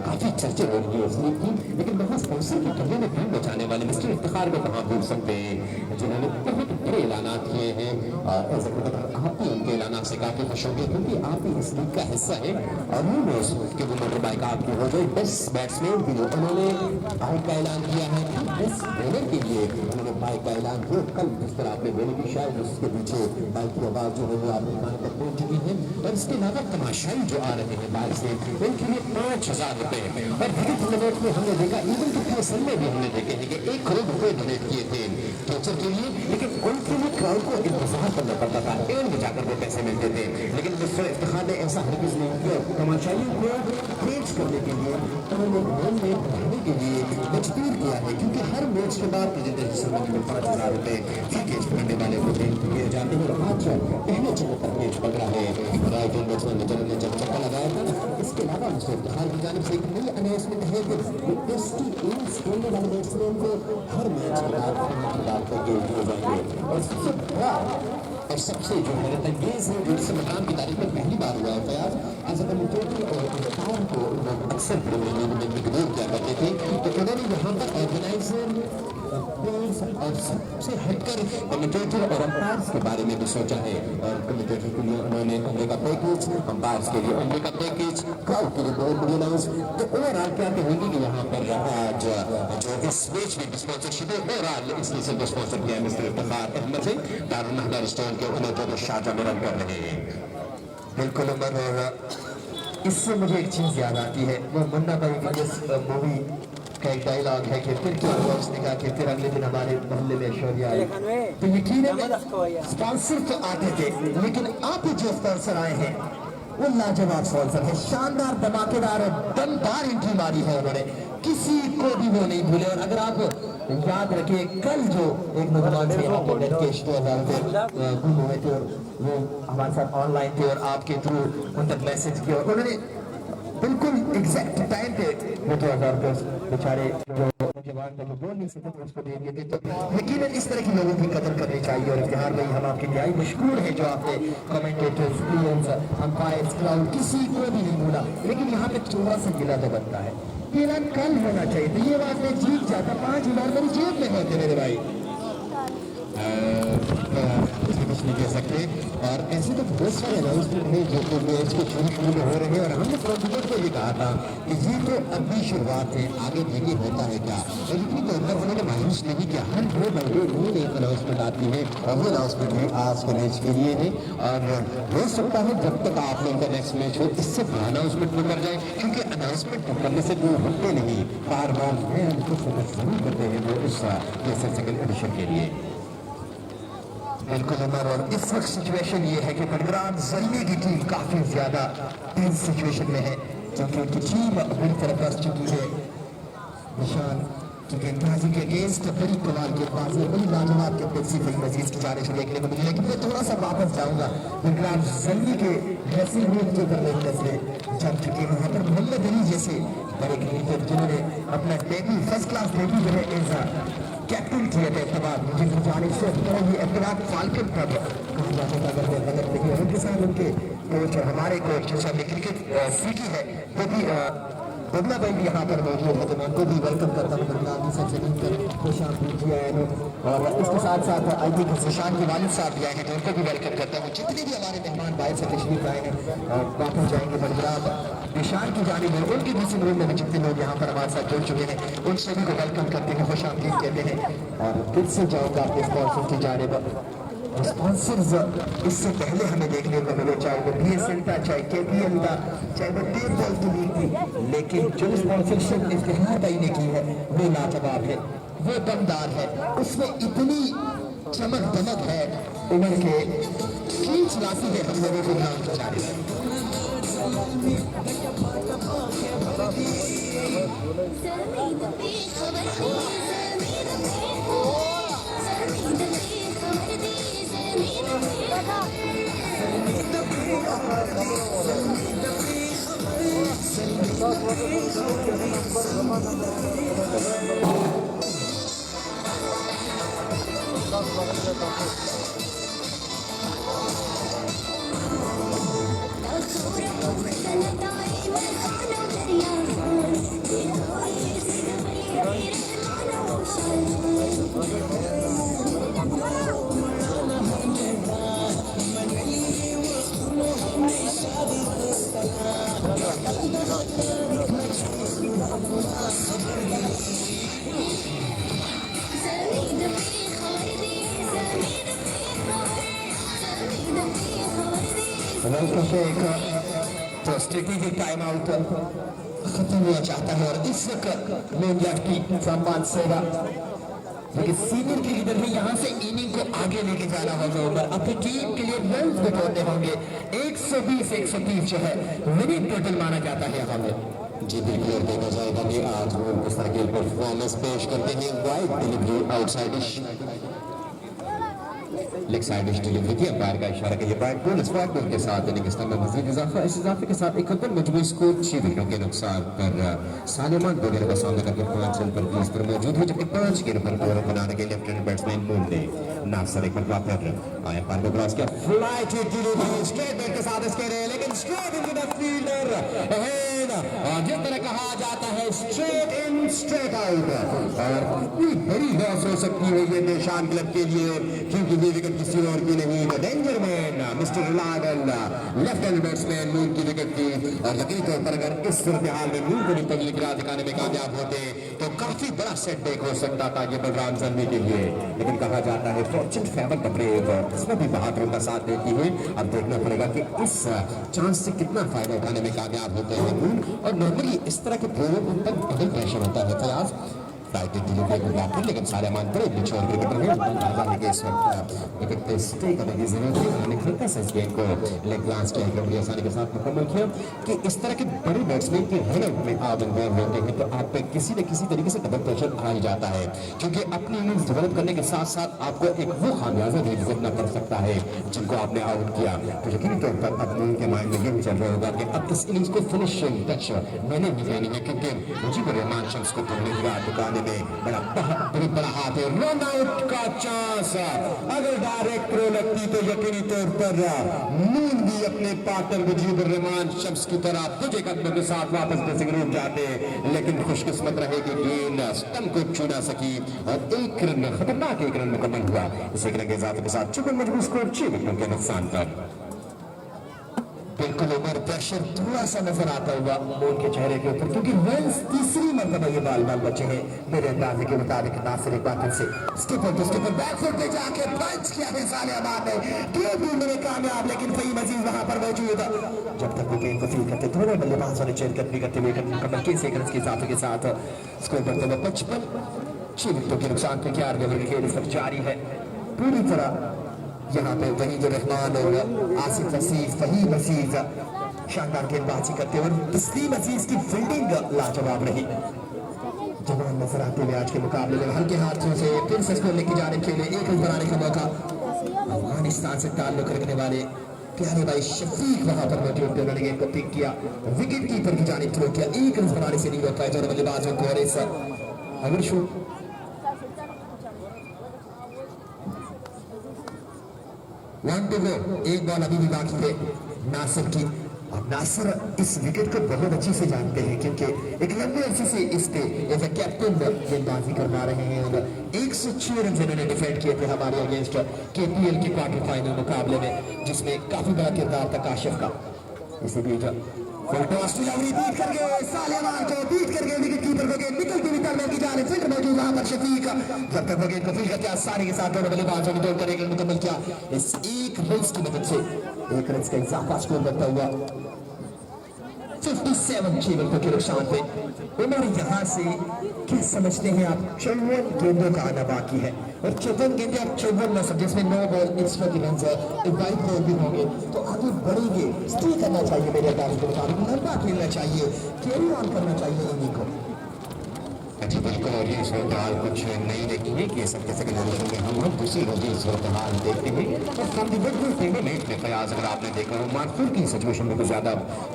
काफी चर्चे हो रही है इस लीग की, लेकिन वहाँ स्पॉन्सर की कमी में भीड़ बचाने वाले मिस्टर इफ्तिखार को कहाँ भूल सकते हैं, जिन्होंने बहुत बड़े ऐलानात किए हैं। आप भी उनके ऐलानात से काफी खुश होंगे, क्योंकि आप भी इस लीग का हिस्सा है और कि वो मोटर बाइक आपकी हो गई। बेस्ट बैट्समैन के लिए उन्होंने बाइक का ऐलान किया है, बेस्ट बॉलर के लिए उन्होंने बाइक का ऐलान किया। कल जिस तरह आपने बोले कि शायद उसके पीछे बाइक की आवाज जो है वो आपके कान तक पहुंच चुकी है, और इसके अलावा तमाशाई जो आ रहे हैं बाइक से उनके लिए 5000 रुपए और विकेट टूर्नामेंट में हमने देखा, इवन तो फैसल में भी हमने देखे हैं कि 1 करोड़ रुपए डोनेट किए थे टोचर के लिए, लेकिन उनके लिए क्राउड को इंतजार करना पड़ता था, एंड में जाकर वो पैसे मिलते थे। लेकिन मिस्टर इफ्तिखार ने ऐसा हरगिज नहीं किया, तमाशाइयों को क्रेज करने के लिए उन्होंने मन में बढ़ाने के लिए मजबूर किया है, क्योंकि हर मैच के बाद प्रेजेंटेशन में 5000 रुपए फीकेज करने वाले को दिए जाते हैं। और आज पहले जगह पर मैच पड़ रहा है राइट हैंड बैट्समैन ने जब चक्का लगाया था। इसके अलावा मिस्टर इफ्तिखार की जानिब से एक नई अनाउंसमेंट है कि टेस्ट इनिंग्स खेलने वाले बैट्समैन को हर मैच के बाद गेम दिए जाएंगे। और सबसे बड़ा और सबसे जो हैरत अंगेज है, जिससे मैदान की तारीख में पहली बार हुआ है फयाज, एज ए कमेंटेटर और इफ्तिखार को लोग अक्सर प्रीमियर लीग में इग्नोर किया करते थे, तो उन्होंने यहाँ पर ऑर्गेनाइजर और सबसे हटकर कमेंटेटर और अंपायर्स के बारे में भी सोचा है। और कमेंटेटर के लिए उन्होंने उम्र का पैकेज, अंपायर्स के लिए उम्र का पैकेज, क्राउड के लिए बहुत अनाउंस। तो ओवरऑल क्या कहेंगे कि यहाँ पर आज जो इस मैच में स्पॉन्सरशिप है, ओवरऑल इसलिए से स्पॉन्सर किया है मिस्टर इफ्तिखार अहमद से दारुल नहदा रेस्टोरेंट के उन्हें जो शारजा में रन कर रहे हैं। बिल्कुल उमर, और इससे मुझे एक चीज याद आती है, वो मुन्ना भाई की जिस मूवी का एक डायलॉग है कि फिर क्या हुआ, उसने कहा कि फिर अगले दिन हमारे मोहल्ले में शोरिया आई। तो यकीन है स्पॉन्सर तो आते थे, लेकिन आप जो स्पॉन्सर आए हैं वो लाजवाब स्पॉन्सर है, शानदार धमाकेदार और दमदार एंट्री मारी है उन्होंने, किसी को भी वो नहीं भूले। और अगर आप याद रखिए, कल जो एक नौजवान थे यहाँ पर नेटकेश 2000 पे गुम हुए थे और वो हमारे साथ ऑनलाइन थे और आपके थ्रू उन तक मैसेज किया, और उन्होंने बिल्कुल एग्जैक्ट टाइम पे वो 2000 पे बेचारे जो नौजवान जब वो बोल नहीं सकते तो उसको दे दिए थे। तो यकीनन इस तरह के लोगों की कदर करनी चाहिए। और इफ्तिखार भाई हम आपके इंतहाई मशहूर है जो आपने कमेंटेटर्स, प्लेयर्स, अंपायर्स, क्राउड किसी को भी नहीं बोला, लेकिन यहाँ पे थोड़ा सा गिला तो बनता है। गिला कल होना चाहिए तो ये बात मैं जीत जाता, 5,000 मेरी जेब में होते मेरे भाई। कुछ नहीं कह सकते। और ऐसे तो बहुत सारे अनाउंसमेंट हैं जो तो मैच के शुरू में हो रहे हैं और हमने प्रोड्यूसर को ये कहा था कि ये तो अभी शुरुआत है, आगे देखिए होता है क्या। और इतनी तो अंदर उन्होंने मायूस नहीं किया, हर 2 महीने नई एक अनाउंसमेंट आती है और वो अनाउंसमेंट भी आज के मैच के लिए है। और हो सकता है जब तक आप लोगों का नेक्स्ट मैच हो इससे बड़ा अनाउंसमेंट न कर जाए, क्योंकि अनाउंसमेंट करने से दूर होते नहीं, बार बार कुछ जरूर करते हैं वो इस सेकंड एडिशन के लिए। बिल्कुल उमर, और इस वक्त सिचुएशन ये है कि बड़ग्राम जलमी की टीम काफी ज्यादा टेंस सिचुएशन में है, क्योंकि उनकी टीम बुरी तरह फंस चुकी है। निशान की गेंदबाजी के अगेंस्ट बड़ी कमाल गेंदबाजी, बड़ी लाजवाब कैप्टनसी फहीम अजीज की जाने से देखने को मिली। लेकिन मैं थोड़ा सा वापस जाऊंगा, बड़ग्राम जलमी के ड्रेसिंग रूम के ऊपर एक नजरें जम चुकी है। वहाँ पर मोहम्मद अली जैसे बड़े क्रिकेटर जिन्होंने अपना डेब्यू, फर्स्ट क्लास डेब्यू जो है एज कैप्टन किया था इत्तेफाक, जिनकी जानिब से ये इत्तेफाक फाल्कन पर कहा जाता था अगर मैं गलत नहीं हूँ। उनके साथ उनके कोच, हमारे कोच जो हमने क्रिकेट सीखी है, वो भी बदला भाई भी यहाँ पर मौजूद है। तो मैं उनको भी वेलकम करता हूँ। बदलावी सबसे मिलकर खुश आमदीद आए हैं। और इसके साथ साथ आई थिंक निशान के वालिद साहब भी आए हैं, तो उनको भी वेलकम करता हूँ। जितने भी हमारे मेहमान बाहर से तशरीफ आए हैं और वापस जाएंगे बड़ग्राम निशान की जानिब में, उनके ड्रेसिंग रूम में जितने लोग यहाँ पर हमारे साथ जुड़ चुके हैं उन सभी को वेलकम करते हैं, खुश आमदीद कहते हैं। और फिर से जाऊँगा अपने स्पॉन्सर की जानिब। स्पॉन्सर्स इससे पहले हमें देखने को मिले, चाहे वो BSN था, चाहे KPL था, चाहे वो टेप बॉल की लीग थी, लेकिन जो स्पॉन्सरशिप इफ्तिखार भाई ने की है वो लाजवाब है, वो दमदार है। उसमें इतनी चमक दमक है, उम्र के खींच लाती है हम लोगों को नाम जाने। तो स्टेटिंग की टाइम आउट खत्म हुआ चाहता है और इस वक्त मेन लेफ्टी सम्मान सेवा, लेकिन सीनियर क्रिकेटर में यहाँ से इनिंग को आगे लेके जाना होगा। अपनी टीम के लिए रन बटोरने होंगे। 120-130 जो है विनिंग टोटल माना जाता है यहाँ में। जी बिल्कुल, और देखा जाएगा कि आज वो किस तरह की परफॉर्मेंस पेश करते हैं। Wide delivery outside leg side delivery की, अंपायर का इशारा कि ये ब्राइट बॉल स्पॉट बॉल के साथ इनिंग में मजीद इजाफा। इस इजाफे के साथ एक मजमूई स्कोर 6 विकेटों के नुकसान पर सालेमान 2 गेंदों का सामना करके 5 रन पर क्रीज पर मौजूद है, जबकि 5 गेंदों पर ओवर बनाने के लेफ्टिनेंट बैट्समैन मून ने नासिर एक मरतबा फिर अंपायर को क्रॉस किया। फ्लाइट डिलीवरी स्ट्रेट बैट के साथ इसके रहे, लेकिन straight into the fielder head, और जिस तरह कहा जाता है स्ट्रेट इन स्ट्रेट आउट। और इतनी बड़ी लॉस हो सकती है ये निशान क्लब के लिए, क्योंकि ये विकेट किसी और की नहीं, danger man mister reliable left hand batsman moon की विकेट थी। और यकीनी तौर पर अगर इस सूरत हाल में मून को भी पगली गिरा दिखाने में कामयाब होते तो काफी बड़ा सेटबैक हो सकता था ये बलराम जलमी के लिए। लेकिन कहा जाता है फॉर्चून फेवर द ब्रेव, इसमें भी बहादुरों का साथ देती है। अब देखना पड़ेगा कि इस चांस से कितना फायदा उठाने में कामयाब होते हैं मून। और नॉर्मली इस तरह के प्लेयरों पर डबल प्रेशर होता है फयाज, डिलीवरी को बात कर, लेकिन सारे मान पर पिछोर क्रिकेटर है के इस वक्त विकेट पे स्टे करने की जरूरत है। उन्होंने खिलता से इस गेंद को लेग ग्लांस के बड़ी आसानी के साथ मुकम्मल किया कि इस तरह के बड़े बैट्समैन के रनआउट में आप इन्वॉल्व होते हैं तो आप पे किसी न किसी तरीके से डबल प्रेशर आ ही जाता है, क्योंकि अपनी इनिंग्स डेवलप करने के साथ साथ आपको एक वो खामियाजा भी गुजरना पड़ सकता है जिनको आपने आउट किया। तो यकीनी तौर पर अब उनके माइंड में ये भी चल रहा होगा कि अब इस इनिंग्स को फिनिशिंग टच मैंने भी देनी है, क्योंकि मुझे रहमान शम्स को तुमने दुकान में बहुत बड़ा हाथ है, रन आउट का चांस। अगर डायरेक्ट थ्रो लगती तो यकीनी तौर पर नून भी अपने पार्टनर मुजीबुर रहमान शम्स की तरह तुझे कदमों के साथ वापस ड्रेसिंग रूम जाते, लेकिन खुशकिस्मत रहे कि गेंद स्टंप को छू ना सकी और एक रन, खतरनाक एक रन मुकम्मल हुआ। इसी के इजाफे के साथ चुकन मजबूत स्कोर 6 विकेटों के नुकसान पर। बिल्कुल ओवर प्रेशर थोड़ा सा नजर आता हुआ मून के चेहरे के ऊपर, क्योंकि रन्स तीसरी मरतबा ये बाल बचे हैं मेरे अंदाजे के मुताबिक नासिर इकबाल से। स्किपर बैकफुट पे जाके पंच किया है साले अमान ने, गेंद ढूंढने में कामयाब, लेकिन फहीम अजीज वहां पर मौजूद। जब तक वो गेंद को फील करते दोनों बल्लेबाजों ने चेयरकदमी करते हुए मुकम्मल 6 सेकंड के इजाफे के साथ स्कोर बढ़ते हुए 55, 6 विकेटों के नुकसान पे 11 ओवर की खेल इस वक्त जारी है पूरी तरह। यहाँ पे वहीद रहमान और आसिफ अजीज, फहीम अजीज शानदार गेंदबाजी करते और तस्लीम अजीज की फील्डिंग लाजवाब रही। जवान नजर आते हुए आज के मुकाबले में हल्के हाथों से फिर से स्कोर लेके जाने के लिए 1 रन बनाने का मौका। अफगानिस्तान से ताल्लुक रखने वाले प्यारे भाई शफीक वहां पर मौजूद थे, उन्होंने गेंद को पिक किया, विकेट कीपर की जानिब थ्रो किया, 1 रन बनाने से नहीं रोक पाए दोनों बल्लेबाजों को। और इस अगर शो 1 to go, एक बॉल अभी भी बाकी है नासिर की। अब नासिर इस विकेट को बहुत अच्छी से जानते हैं, क्योंकि एक लंबे अरसे से इस पे एज ए कैप्टन गेंदबाजी करवा रहे हैं और 106 रन इन्होंने डिफेंड किए थे हमारे अगेंस्ट केपीएल के क्वार्टर फाइनल मुकाबले में, जिसमें काफी बड़ा किरदार था काशिफ का। इसी बीच बीट करके सालेमान को बीट करके विकेट कीपर को गेंद निकलती हुई तलवार की जाने फिर मौजूद वहां पर शफीक। जब तक वो गेंद को फील्ड करते आसानी के साथ दोनों बल्लेबाजों ने दौड़ कर एक रन मुकम्मल किया। इस एक रन की मदद से 1 रन का इजाफा स्कोर बढ़ता हुआ 57 6 विकेटों के नुकसान पे। उमर यहाँ से क्या समझते हैं आप, 54 गेंदों का आना बाकी है और 54 गेंदें आप 54 न सब, जिसमें 9 बॉल एक्स्ट्रा की रन है, एक वाइड बॉल भी होंगे तो आगे बढ़ेंगे। स्टे करना चाहिए मेरे अंदाज के मुताबिक, लंबा खेलना चाहिए, कैरी ऑन करना चाहिए इन्हीं को। जी बिल्कुल, और ये सूरत हाल कुछ नहीं देखी है कि सबके सेकंड में हम दूसरी रोजी सूरत हाल देखते हैं। और फ्रॉम दी बिल्कुल मैच में फयाज अगर आपने देखा हो मानसूर की सिचुएशन में कुछ ज़्यादा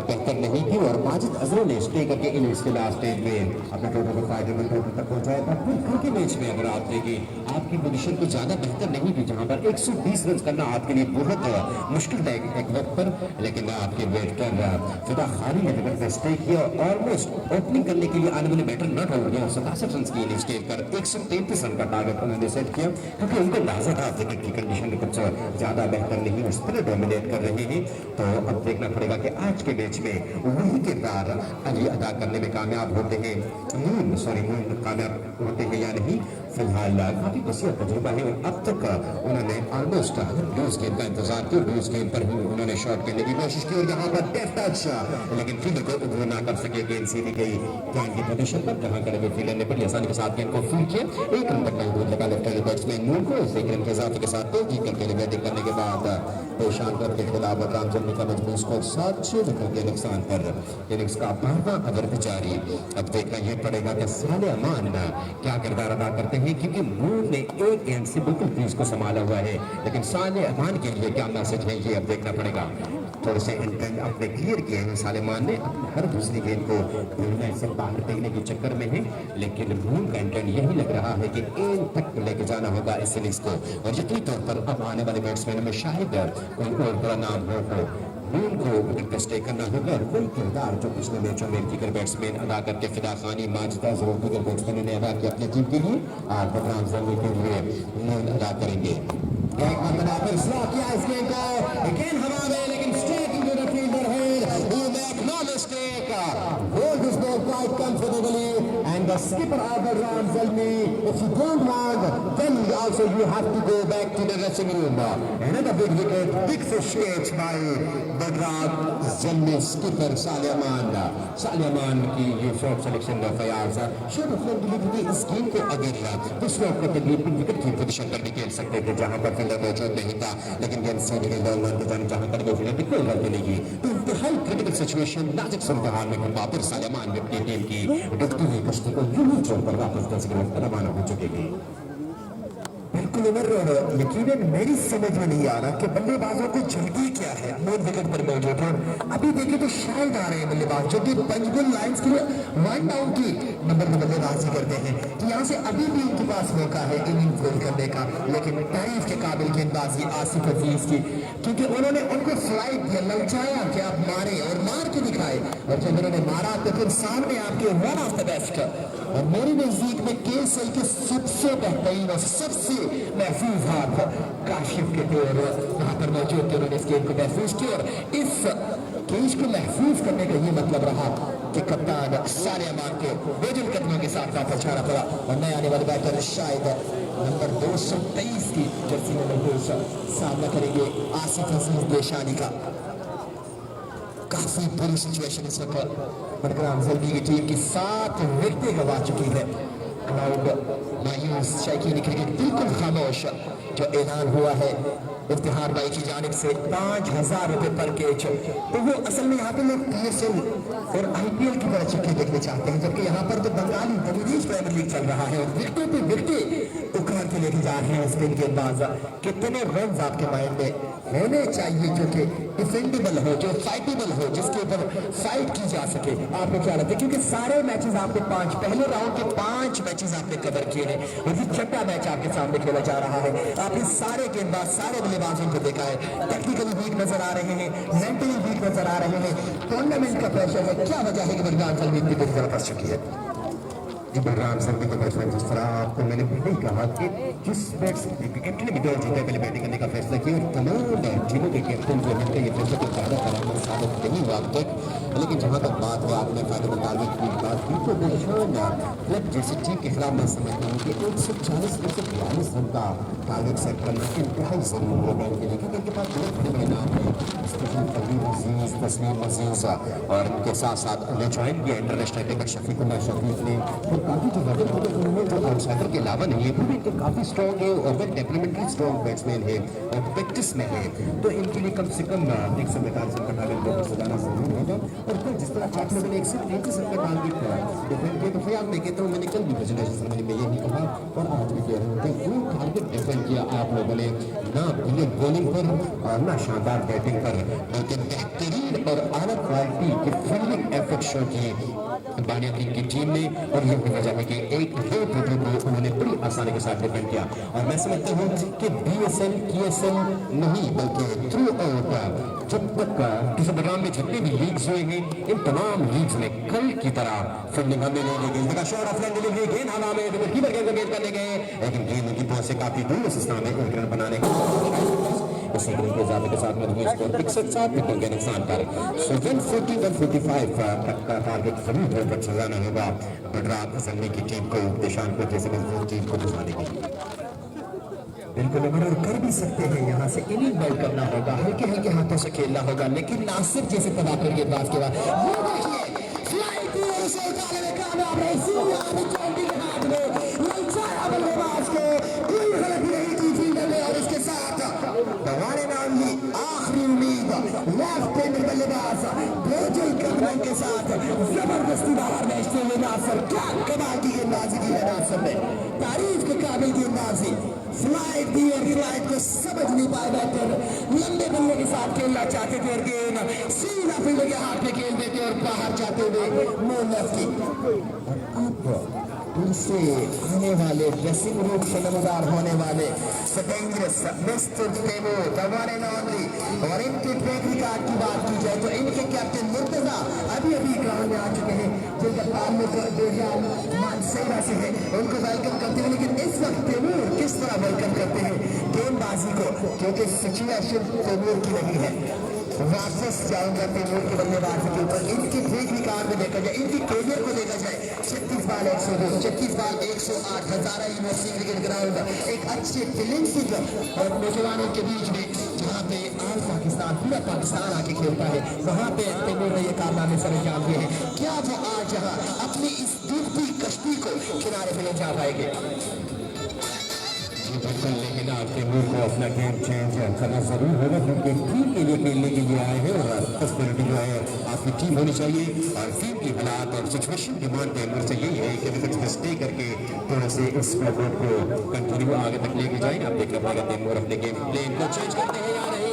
बेहतर नहीं थी और माजिद अजहर ने स्टे करके इनिंग्स के लास्ट स्टेज में अपने टोटल को फायदेमंद टोटल तक पहुंचाया था। फिर कल के मैच में अगर आप देखें आपकी पोजीशन कुछ ज़्यादा बेहतर नहीं थी, जहाँ पर 120 रन करना आपके लिए बहुत मुश्किल था एक वक्त पर, लेकिन आपके वेटर फिदा खानी ने विकेट पर स्टे किया, ऑलमोस्ट ओपनिंग करने के लिए आने वाले बैटर नॉट हो गया। 67 रन की इनिंग्स खेल कर 133 रन का टारगेट उन्होंने सेट किया, क्योंकि उनको अंदाजा था विकेट की कंडीशन कुछ ज्यादा बेहतर नहीं है, स्पिनर डोमिनेट कर रहे हैं। तो अब देखना पड़ेगा कि आज के मैच में वही किरदार अली अदा करने में कामयाब होते हैं, मून कामयाब होते हैं या नहीं। फिलहाल काफी वसीयत तजुर्बा है और अब तक उन्होंने ऑलमोस्ट लूज गेंद का इंतजार किया, लूज गेंद पर ही उन्होंने शॉट खेलने की कोशिश की और यहाँ पर डेफ टच, लेकिन फील्डर को वो ना कर सके। गेंद सीधी गई गेंद की पोजीशन पर, जहाँ करेंगे फील्डर ने बड़ी आसानी के साथ गेंद को फील्ड किया, 1 रन तक महदूद लगा लेफ्ट हैंड बैट्समैन मून को। 1 रन के इजाफे के साथ तो जीत करके बैटिंग करने के बाद पेशानगर के खिलाफ रामचंद्र का मजबूत स्कोर 7-6 विकेट के नुकसान पर इनिंग्स का 12वां ओवर जारी। अब देखना यह पड़ेगा कि साले अमान क्या किरदार अदा करते हैं, क्योंकि मून ने एक गेंद से बिल्कुल क्रीज को संभाला हुआ है, लेकिन साले अमान के लिए क्या मैसेज है ये अब देखना पड़ेगा। थोड़े से इंटेंट अपने क्लियर किए हैं सालेमान ने, हर दूसरी गेंद को से बाहर फेंकने के चक्कर में है, लेकिन मून का इंटेंट यही लग रहा है कि एंड तक लेके जाना होगा इस इनिंग्स को। और यकीनी तौर पर अब आने वाले बैट्समैन में शायद कोई और बड़ा नाम हो तो मून को विकेट पे स्टे करना होगा और वही किरदार जो पिछले मैचों में दीगर बैट्समैन अदा करके फिदा खानी माजिदा जरूर दीगर बैट्समैन ने अदा किया अपनी टीम के लिए, आज बदनाम जरूर के लिए मून अदा करेंगे। एक मरतबा फिर स्लो किया इस गेंद को, गेंद हवा में लेकिन straight into the fielder head, who make no mistake, hold this ball quite comfortably and the skipper ordered Ram Zalmi, if you don't want then also you have to go back to the dressing room. Another big wicket, big fish catch by Badran Zalmi, skipper Salyaman की ये shot selection का Fayaz shot of delivery इस game को अगर दूसरे over के लिए wicket की पोजीशन पर भी खेल सकते थे, जहां पर फील्डर मौजूद नहीं था, लेकिन गेंद सीधे बॉल के जाने जहां पर फील्डर की कोई गलती नहीं की। तो इंतहाई क्रिटिकल सिचुएशन नाजुक सूरत-ए-हाल में वापस सालेमान अपनी टीम की डूबती हुई कश्ती को यूं ही छोड़कर वापस 10 रवाना हो चुके हैं। बिल्कुल बिल्कुल उमर और यकीनन मेरी समझ में नहीं आ रहा कि बल्लेबाजों को जल्दी क्या है मूल विकेट पर मौजूद है। अभी देखें तो शायद आ रहे हैं बल्लेबाज जो कि पंचकुला लायंस के लिए 1 डाउन की नंबर पर बल्लेबाजी करते हैं। तो यहाँ से अभी भी उनके पास मौका है इनिंग गोल करने का, लेकिन तारीफ के काबिल गेंदबाजी आसिफ अजीज की, क्योंकि उन्होंने उनको फ्लाइट दिया, ललचाया कि आप मारे और मार के दिखाए, और जब उन्होंने मारा तो फिर सामने आपके वन ऑफ द बेस्ट और मेरे नजदीक में केएसएल के सबसे बेहतरीन और सबसे महफूज हाथ काशिफ के थे और वहां पर मौजूद थे। उन्होंने इस गेम को महफूज किया और इस कैच को महफूज करने का ये मतलब रहा कि कप्तान सारे अमान को बेजल कदमों के साथ वापस जाना पड़ा और नए आने वाले बैटर शायद नंबर 223 की जर्सी नंबर 2 सामना करेंगे आसिफ अजीज देशानी का। काफी बुरी सिचुएशन इस वक्त बरकरार जल्दी की टीम की 7 विकेटें गंवा चुकी है। क्राउड मायूस, शायकीन क्रिकेट बिल्कुल खामोश। जो ऐलान हुआ है इफ्तिखार भाई की जानिब से 5,000 रुपए पर कैच, तो वो असल में यहाँ पे लोग पीएसएल और आईपीएल की तरह चक्के देखने चाहते हैं, जबकि यहाँ पर तो बंगाली बंगलादेश प्रीमियर लीग चल रहा है और विकेटों पे विकेटें उखाड़ के लेके जा रहे हैं स्पिन गेंदबाज। कितने रन आपके माइंड में होने चाहिए जो कि डिफेंडेबल हो, जो फाइटेबल हो, जिसके ऊपर फाइट की जा सके? आपको क्या लगता है? क्योंकि सारे मैचेस आपने 5 पहले राउंड के 5 मैचेस आपने कवर किए हैं और ये 6वां मैच आपके सामने खेला जा रहा है। आपने सारे गेंदबाज, सारे बल्लेबाजों को देखा है, टेक्निकली वीक नजर आ रहे हैं, मेंटली वीक नजर आ रहे हैं। टूर्नामेंट का प्रेशर है, क्या वजह है कि बलराम सलमी इतनी बुरी तरह फंस चुकी है? बलराम सलमी के बैट्समैन, जिस तरह आपको मैंने पहले ही कहा कि जिस कैप्टन ने विड्रॉल जीता पहले बैटिंग करने का फैसला किया और तमाम टीमों के कैप्टन जो है ये फैसला कुछ ज़्यादा खराब साबित नहीं हुआ अब तक। लेकिन जहाँ तक बात है आपने फाइनल टारगेट की बात की तो निशान क्लब जैसी टीम के खिलाफ मैं समझता हूँ कि 140 से 42 रन का टारगेट सेट करना इंतहाई जरूरी होगा उनके लिए, क्योंकि उनके पास बहुत बड़े बड़े नाम हैं, तस्लीम अजीज और उनके साथ साथ उन्हें ज्वाइन किया इंटरनेशनल क्रिकेट शफीकुल्लाह शफीक ने। काफी जो उन्होंने जो आउटसाइडर के अलावा नहीं है, फिर भी काफी स्ट्रॉन्ग है और वेल टेम्परामेंटली स्ट्रॉन्ग बैट्समैन है और प्रैक्टिस में है, तो इनके लिए कम से कम 145 रन का टारगेट बहुत ज्यादा जरूरी होगा। और फिर जिस तरह आप लोगों ने 133 रन का टारगेट डिफेंड किया, तो फिर आप मैं कहता हूँ मैंने कल भी प्रेजेंटेशन सेरेमनी में यही कहा और आज भी कह रहा हूँ कि वो टारगेट डिफेंड किया आप लोगों ने, ना ब्रिलियंट बॉलिंग पर और ना शानदार बैटिंग पर, बल्कि बेहतरीन और आला क्वालिटी की फील्डिंग एफर्ट शो किए बानिया की टीम ने। और यही वजह है कि एक दो विकेट को उन्होंने बड़ी आसानी के साथ डिफेंड किया। और मैं समझता हूँ कि बीएसएल केएसएल नहीं बल्कि थ्रू आउट जब तक किसी बलराम में जितने भी लीग्स हुए हैं इन तमाम लीग्स में कल की तरह फील्डिंग हमने नहीं लगी। इसका शॉट ऑफ लाइन डिलीवरी गेंद हवा में कीपर गेंद को गेंद करने गए, लेकिन गेंद की पहुंच से काफी दूर उस स्थान में एक रन बनाने उसी गेंद के इजाफे के साथ में स्कोर 61 विकेट के नुकसान पर 140-145 का टारगेट जरूर है पर सजाना होगा बलराम सलमी की टीम को, देशान को जैसे मजबूत टीम को बुझाने के लिए। बिल्कुल अमर कर भी सकते हैं, यहाँ से इनिंग बॉल करना होगा, हल्के हल्के हाथों से खेलना होगा, लेकिन नासिर जैसे तबाकर गेंदबाज के बाद और इसके साथ आखिरी उम्मीद लेफ्ट हैंड बल्लेबाज बेजल कदमों के साथ जबरदस्ती बाहर भेजते हुए नासिर, क्या कमाल की गेंदबाजी की है नासिर ने, तारीफ के काबिल गेंदबाजी। फ्लाइट दी और फ्लाइट को समझ नहीं पाए बैटर, लंबे बल्ले के साथ खेलना चाहते थे और गेंद सीधा फील्डर के हाथ में खेल देते और बाहर जाते हुए नो लेफ्टी। अब उनसे आने वाले ड्रेसिंग रूम से नमदार होने वाले मिस्टर तैमूर दवारे नॉनली और इनके ट्रैक रिकॉर्ड की बात की जाए तो इनके कैप्टन मुर्तजा अभी अभी ग्राउंड में आ चुके हैं, जिनका ताल्लुक बेजान मानसेरा से है, उनको वेलकम करते हैं। लेकिन इस वक्त तैमूर किस तरह वेलकम करते हैं गेंदबाजी को, क्योंकि सिचुएशन तैमूर की नहीं है। वापस जाऊंगा तैमूर के बल्लेबाजी के ऊपर, इनके ट्रैक रिकॉर्ड में देखा जाए, इनकी कैरियर को देखा जाए, 36 बाल 102, 36 बाल 108, हजारा यूनिवर्सिटी क्रिकेट ग्राउंड, एक अच्छे टैलेंटेड और नौजवानों के बीच में जहाँ पे आल पाकिस्तान पूरा पाकिस्तान आके खेलता है, वहाँ पे तैमूर ने ये कारनामे सर अंजाम दिए हैं। क्या वो आज यहाँ अपनी इस डूबती कश्ती को किनारे पे ले जा पाएंगे? बिल्कुल, लेकिन आप तैमूर को अपना गेम चेंज करना जरूर होगा, क्योंकि टीम के लिए खेलने के लिए आए हैं और पॉसिबिलिटी जो है काफी टीम होनी चाहिए और टीम की हालात और सिचुएशन डिमांड तैमूर से यही है कि विकेट स्टे करके थोड़ा से इस स्कोरबोर्ड को कंटिन्यू आगे तक लेके जाए। आप देखना पड़ेगा तैमूर अपने गेम प्लान को चेंज करते हैं या नहीं।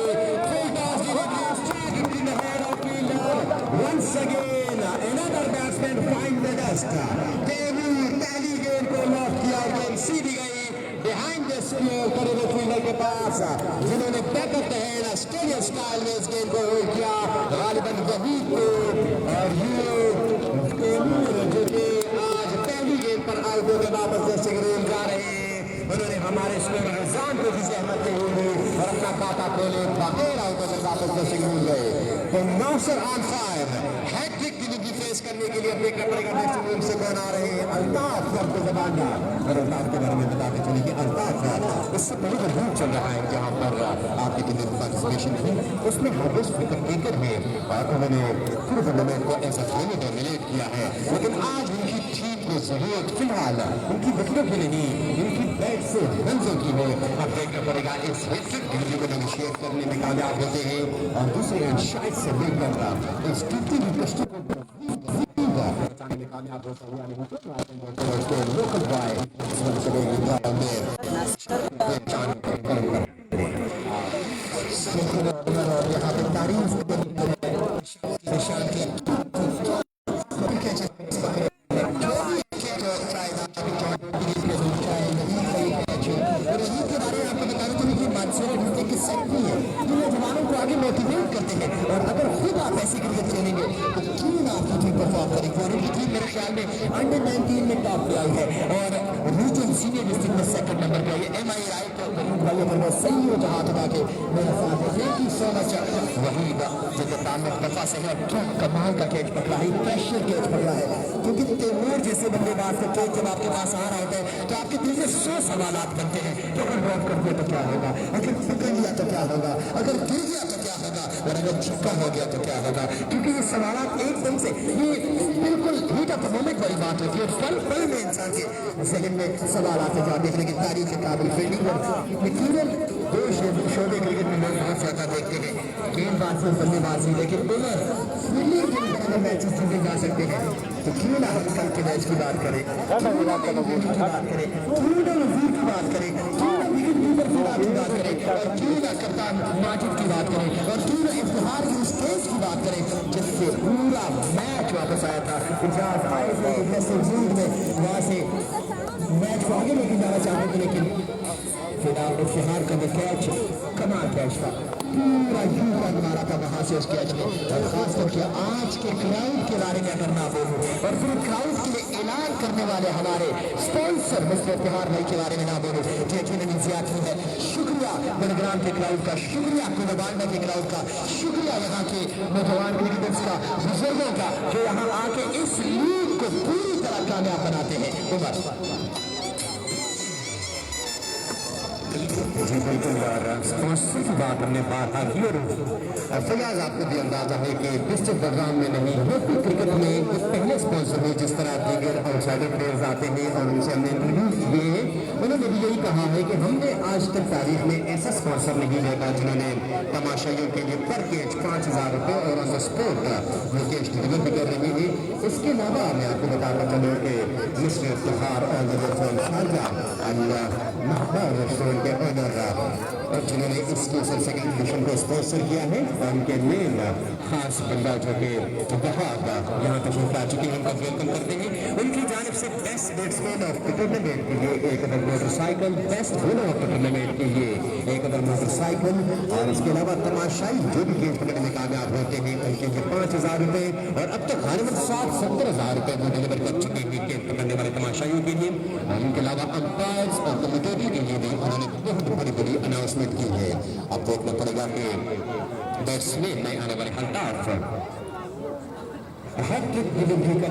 Once again, another batsman find the dust. Taimur पहली गेंद को लॉक किया, गेंद सीधी गई बिहाइंड द स्क्वायर करेंगे फील्डर के पास, जिन्होंने backup the hand Australian style में इस गेंद को होल्ड किया गालिबन वहीद को। और ये तैमूर जो कि आज पहली गेंद पर आउट होकर वापस ड्रेसिंग रूम जा रहे हैं, उन्होंने हमारे स्कोर हजान को भी सहमत नहीं हुई और अपना खाता खोले बगैर आउट होकर वापस ड्रेसिंग रूम गए। तो नौसर on fire hattrick delivery face करने के लिए देखना पड़ेगा ड्रेसिंग रूम से कौन आ रहे हैं। अल्ताफ सबको जबानदार और अल्ताफ के बारे में बताते चलिए कि अल्ताफ इससे पहले जो रूट चल रहा है जहाँ पर आपकी टीम में पार्टिसिपेशन थी उसमें हार्वेस्ट विकेट टेकर है और उन्होंने पूरे टूर्नामेंट को ऐसा खेल डोमिनेट किया है। लेकिन आज उनकी टीम को जरूरत फिलहाल उनकी विकेटों की नहीं, उनकी बैट से रनों की है। अब देखना पड़ेगा इस हैट्रिक डिलीवरी को नेगोशिएट करने में कामयाब होते हैं और दूसरे एंड शायद से लेकर इस टूटी हुई कश्ती को बचाने में कामयाब होता हुआ नहीं। लोकल बॉय यहाँ पे तारीफ जवानों को आगे मोटिवेट करते हैं और अगर खुद आप ऐसी क्रिकेट खेलेंगे तो क्यों ना आपकी टीम परफॉर्म करेगी। और उनकी टीम मेरे ख्याल में अंडर 19 में टॉप पे आई है और रीजन सीनियर डिस्ट्रिक्ट में सेकंड नंबर पे आई है। MI राइट भाई अगर मैं सही हो तो हाथ उठा के मेरे साथ है। Thank you so much Waheed जो कप्तान में दफा से है क्या कमाल का कैच पकड़ा है, प्रेशर कैच पकड़ा है। क्योंकि तैमूर जैसे बल्लेबाज का कैच जब आपके पास आ रहा होता है तो आपके दिल में 100 सवालात बनते हैं कि अगर ड्रॉप कर दिया तो क्या होगा, अगर पकड़ लिया तो क्या होगा, अगर गिर गया तो क्या होगा और अगर छक्का हो गया तो क्या होगा। क्योंकि ये सवालात एकदम से ये बिल्कुल हीट ऑफ द मोमेंट वाली बात होती है। पल पल में इंसान के जहन में सवाल आते हैं। देखने की तारीफ के काबिल फील्डिंग यकीनन दो शोबे क्रिकेट में लोग बहुत ज्यादा देखते हैं, गेंदबाजी बल्लेबाजी, लेकिन बोलर फील्डिंग के लिए मैचेस जीते जा सकते हैं। तो क्यों ना हम कल के मैच की बात करें, क्यों ना की बात करें, क्यों ना वजीर की बात करें, क्यों ना विकेट कीपर की बात करें और क्यों ना कप्तान माजिद की बात करें और क्यों ना इफ्तिखार की स्टेज की बात करें जिससे पूरा मैच वापस आया था। इजाज आए थे ड्रेसिंग में, वहाँ से मैच को आगे लेके जाना चाहते थे लेकिन फिलहाल इफ्तिखार का वो कैच कमाल कैच था, पूरा यू रन मारा था वहाँ से उस कैच में। और खास करके आज के क्राउड के बारे में अगर ना बोलूँ और फिर क्राउड के लिए ऐलान करने वाले हमारे स्पॉन्सर मिस्टर इफ्तिखार भाई के बारे में ना बोलूँ जो यकीनन ज्यादा है। शुक्रिया गुरुग्राम के क्राउड का, शुक्रिया कुलबांडा के क्राउड का, शुक्रिया यहाँ के नौजवान क्रिकेटर्स का, बुजुर्गों का जो यहाँ आके इस लीग को पूरी तरह कामयाब बनाते हैं। जी बिल्कुल यार स्पॉन्सर की बात हमने बात की और फयाज आपको भी अंदाजा है कि डिस्ट्रिक्ट बलराम में नहीं लोकल क्रिकेट में कुछ पहले स्पॉन्सर हुए जिस तरह दीगर आउटसाइडर प्लेयर्स आते हैं और उनसे हमने इंटरव्यू किए हैं। उन्होंने भी यही कहा है कि हमने आज तक तारीख में ऐसा स्पॉन्सर नहीं देखा जिन्होंने तमाशाइयों के लिए पर कैच 5000 रुपये और ऑन द स्पॉट वो कैच डिलीवर भी कर रही है। इसके अलावा मैं आपको बताना चलूँ कि मिस्टर इफ्तिखार और रेस्टोरेंट के ऑनर जिन्होंने इस केसर सेकंड एडिशन को स्पॉन्सर किया है और उनके मेन खास बंदा जो कि बहुत यहाँ तक आ चुके हैं उनका वेलकम करते हैं। उनकी जानिब से best batsman of the tournament के लिए एक other motorcycle, best bowler of the tournament के लिए एक अदर मोटरसाइकिल और इसके अलावा तमाशाई जो भी गेम पकड़ने में कामयाब होते हैं उनके लिए 5000 रुपये और अब तक गालिबन 60-70,000 रुपये वो डिलीवर कर चुके हैं गेम पकड़ने वाले तमाशाइयों के लिए। और इनके अलावा अंपायर्स और कमिटेटरी के लिए भी उन्होंने बहुत बड़ी बड़ी अनाउंसमेंट की है। अब देखना पड़ेगा कि बैट्समैन में आने वाले अल्ताफ हैट्रिक डिलीवरी का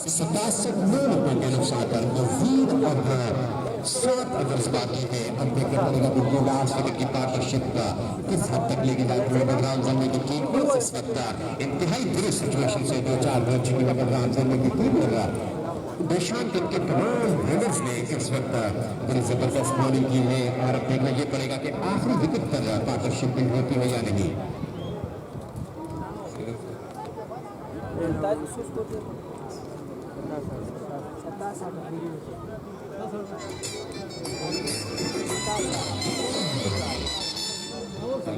67 मिनट के नुकसान पर मजीद अब 7 अगस्त बाकी है। अब देखना पड़ेगा कि लास्ट विकेट की पार्टनरशिप का किस हद तक लेके जाती है। बलराम जन्मे की टीम इस वक्त इंतहाई दुरुस्त सिचुएशन से 2-4 रन चुकी है। बलराम जन्मे की टीम लगा देशांत के तमाम बॉलर्स ने इस वक्त बड़ी जबरदस्त बॉलिंग की है और अब देखना ये पड़ेगा कि आखिरी विकेट पर पार्टनरशिप बिल्ड होती है या नहीं।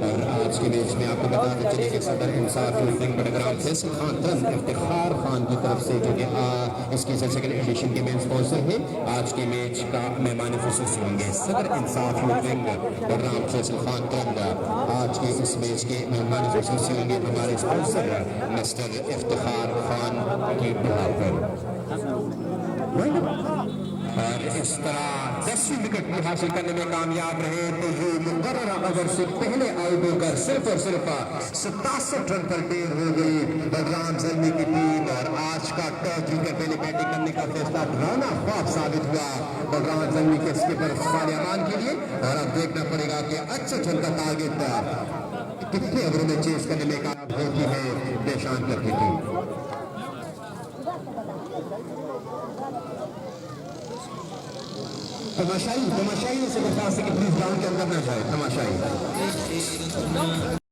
और आज के मैच में आपको बताते चलिए कि सदर इंसाफ फील्डिंग बड़ग्राम फैसल खान तरफ इफ्तिखार खान की तरफ से जो कि इसकी सेकंड एडिशन के मेन स्पॉन्सर है। आज के मैच का मेहमान खुसूसी होंगे सदर इंसाफ फील्डिंग बड़ग्राम फैसल खान तरफ। आज के इस मैच के मेहमान खुसूसी होंगे हमारे स्पॉन्सर मिस्टर इफ्तिखार खान की बिहार पर। और इस तरह 10वीं विकेट भी हासिल करने में कामयाब रहे तो ये मुकर्ररा ओवर से पहले आउट होकर सिर्फ और सिर्फ 67 रन पर ढेर हो गई बलराम जन्मे की टीम। और आज का टॉस जीतकर पहले बैटिंग करने का फैसला डरावना ख्वाब साबित हुआ बलराम जन्मे के स्कीपर इस्माइल अमान के लिए। और अब देखना पड़ेगा कि अच्छे रन का टारगेट कितने ओवरों में चेस करने में कामयाब होती है देशांत की टीम। तमाशाई से दरखास्त है कि प्लीज ग्राउंड के अंदर न जाए तमाशाई।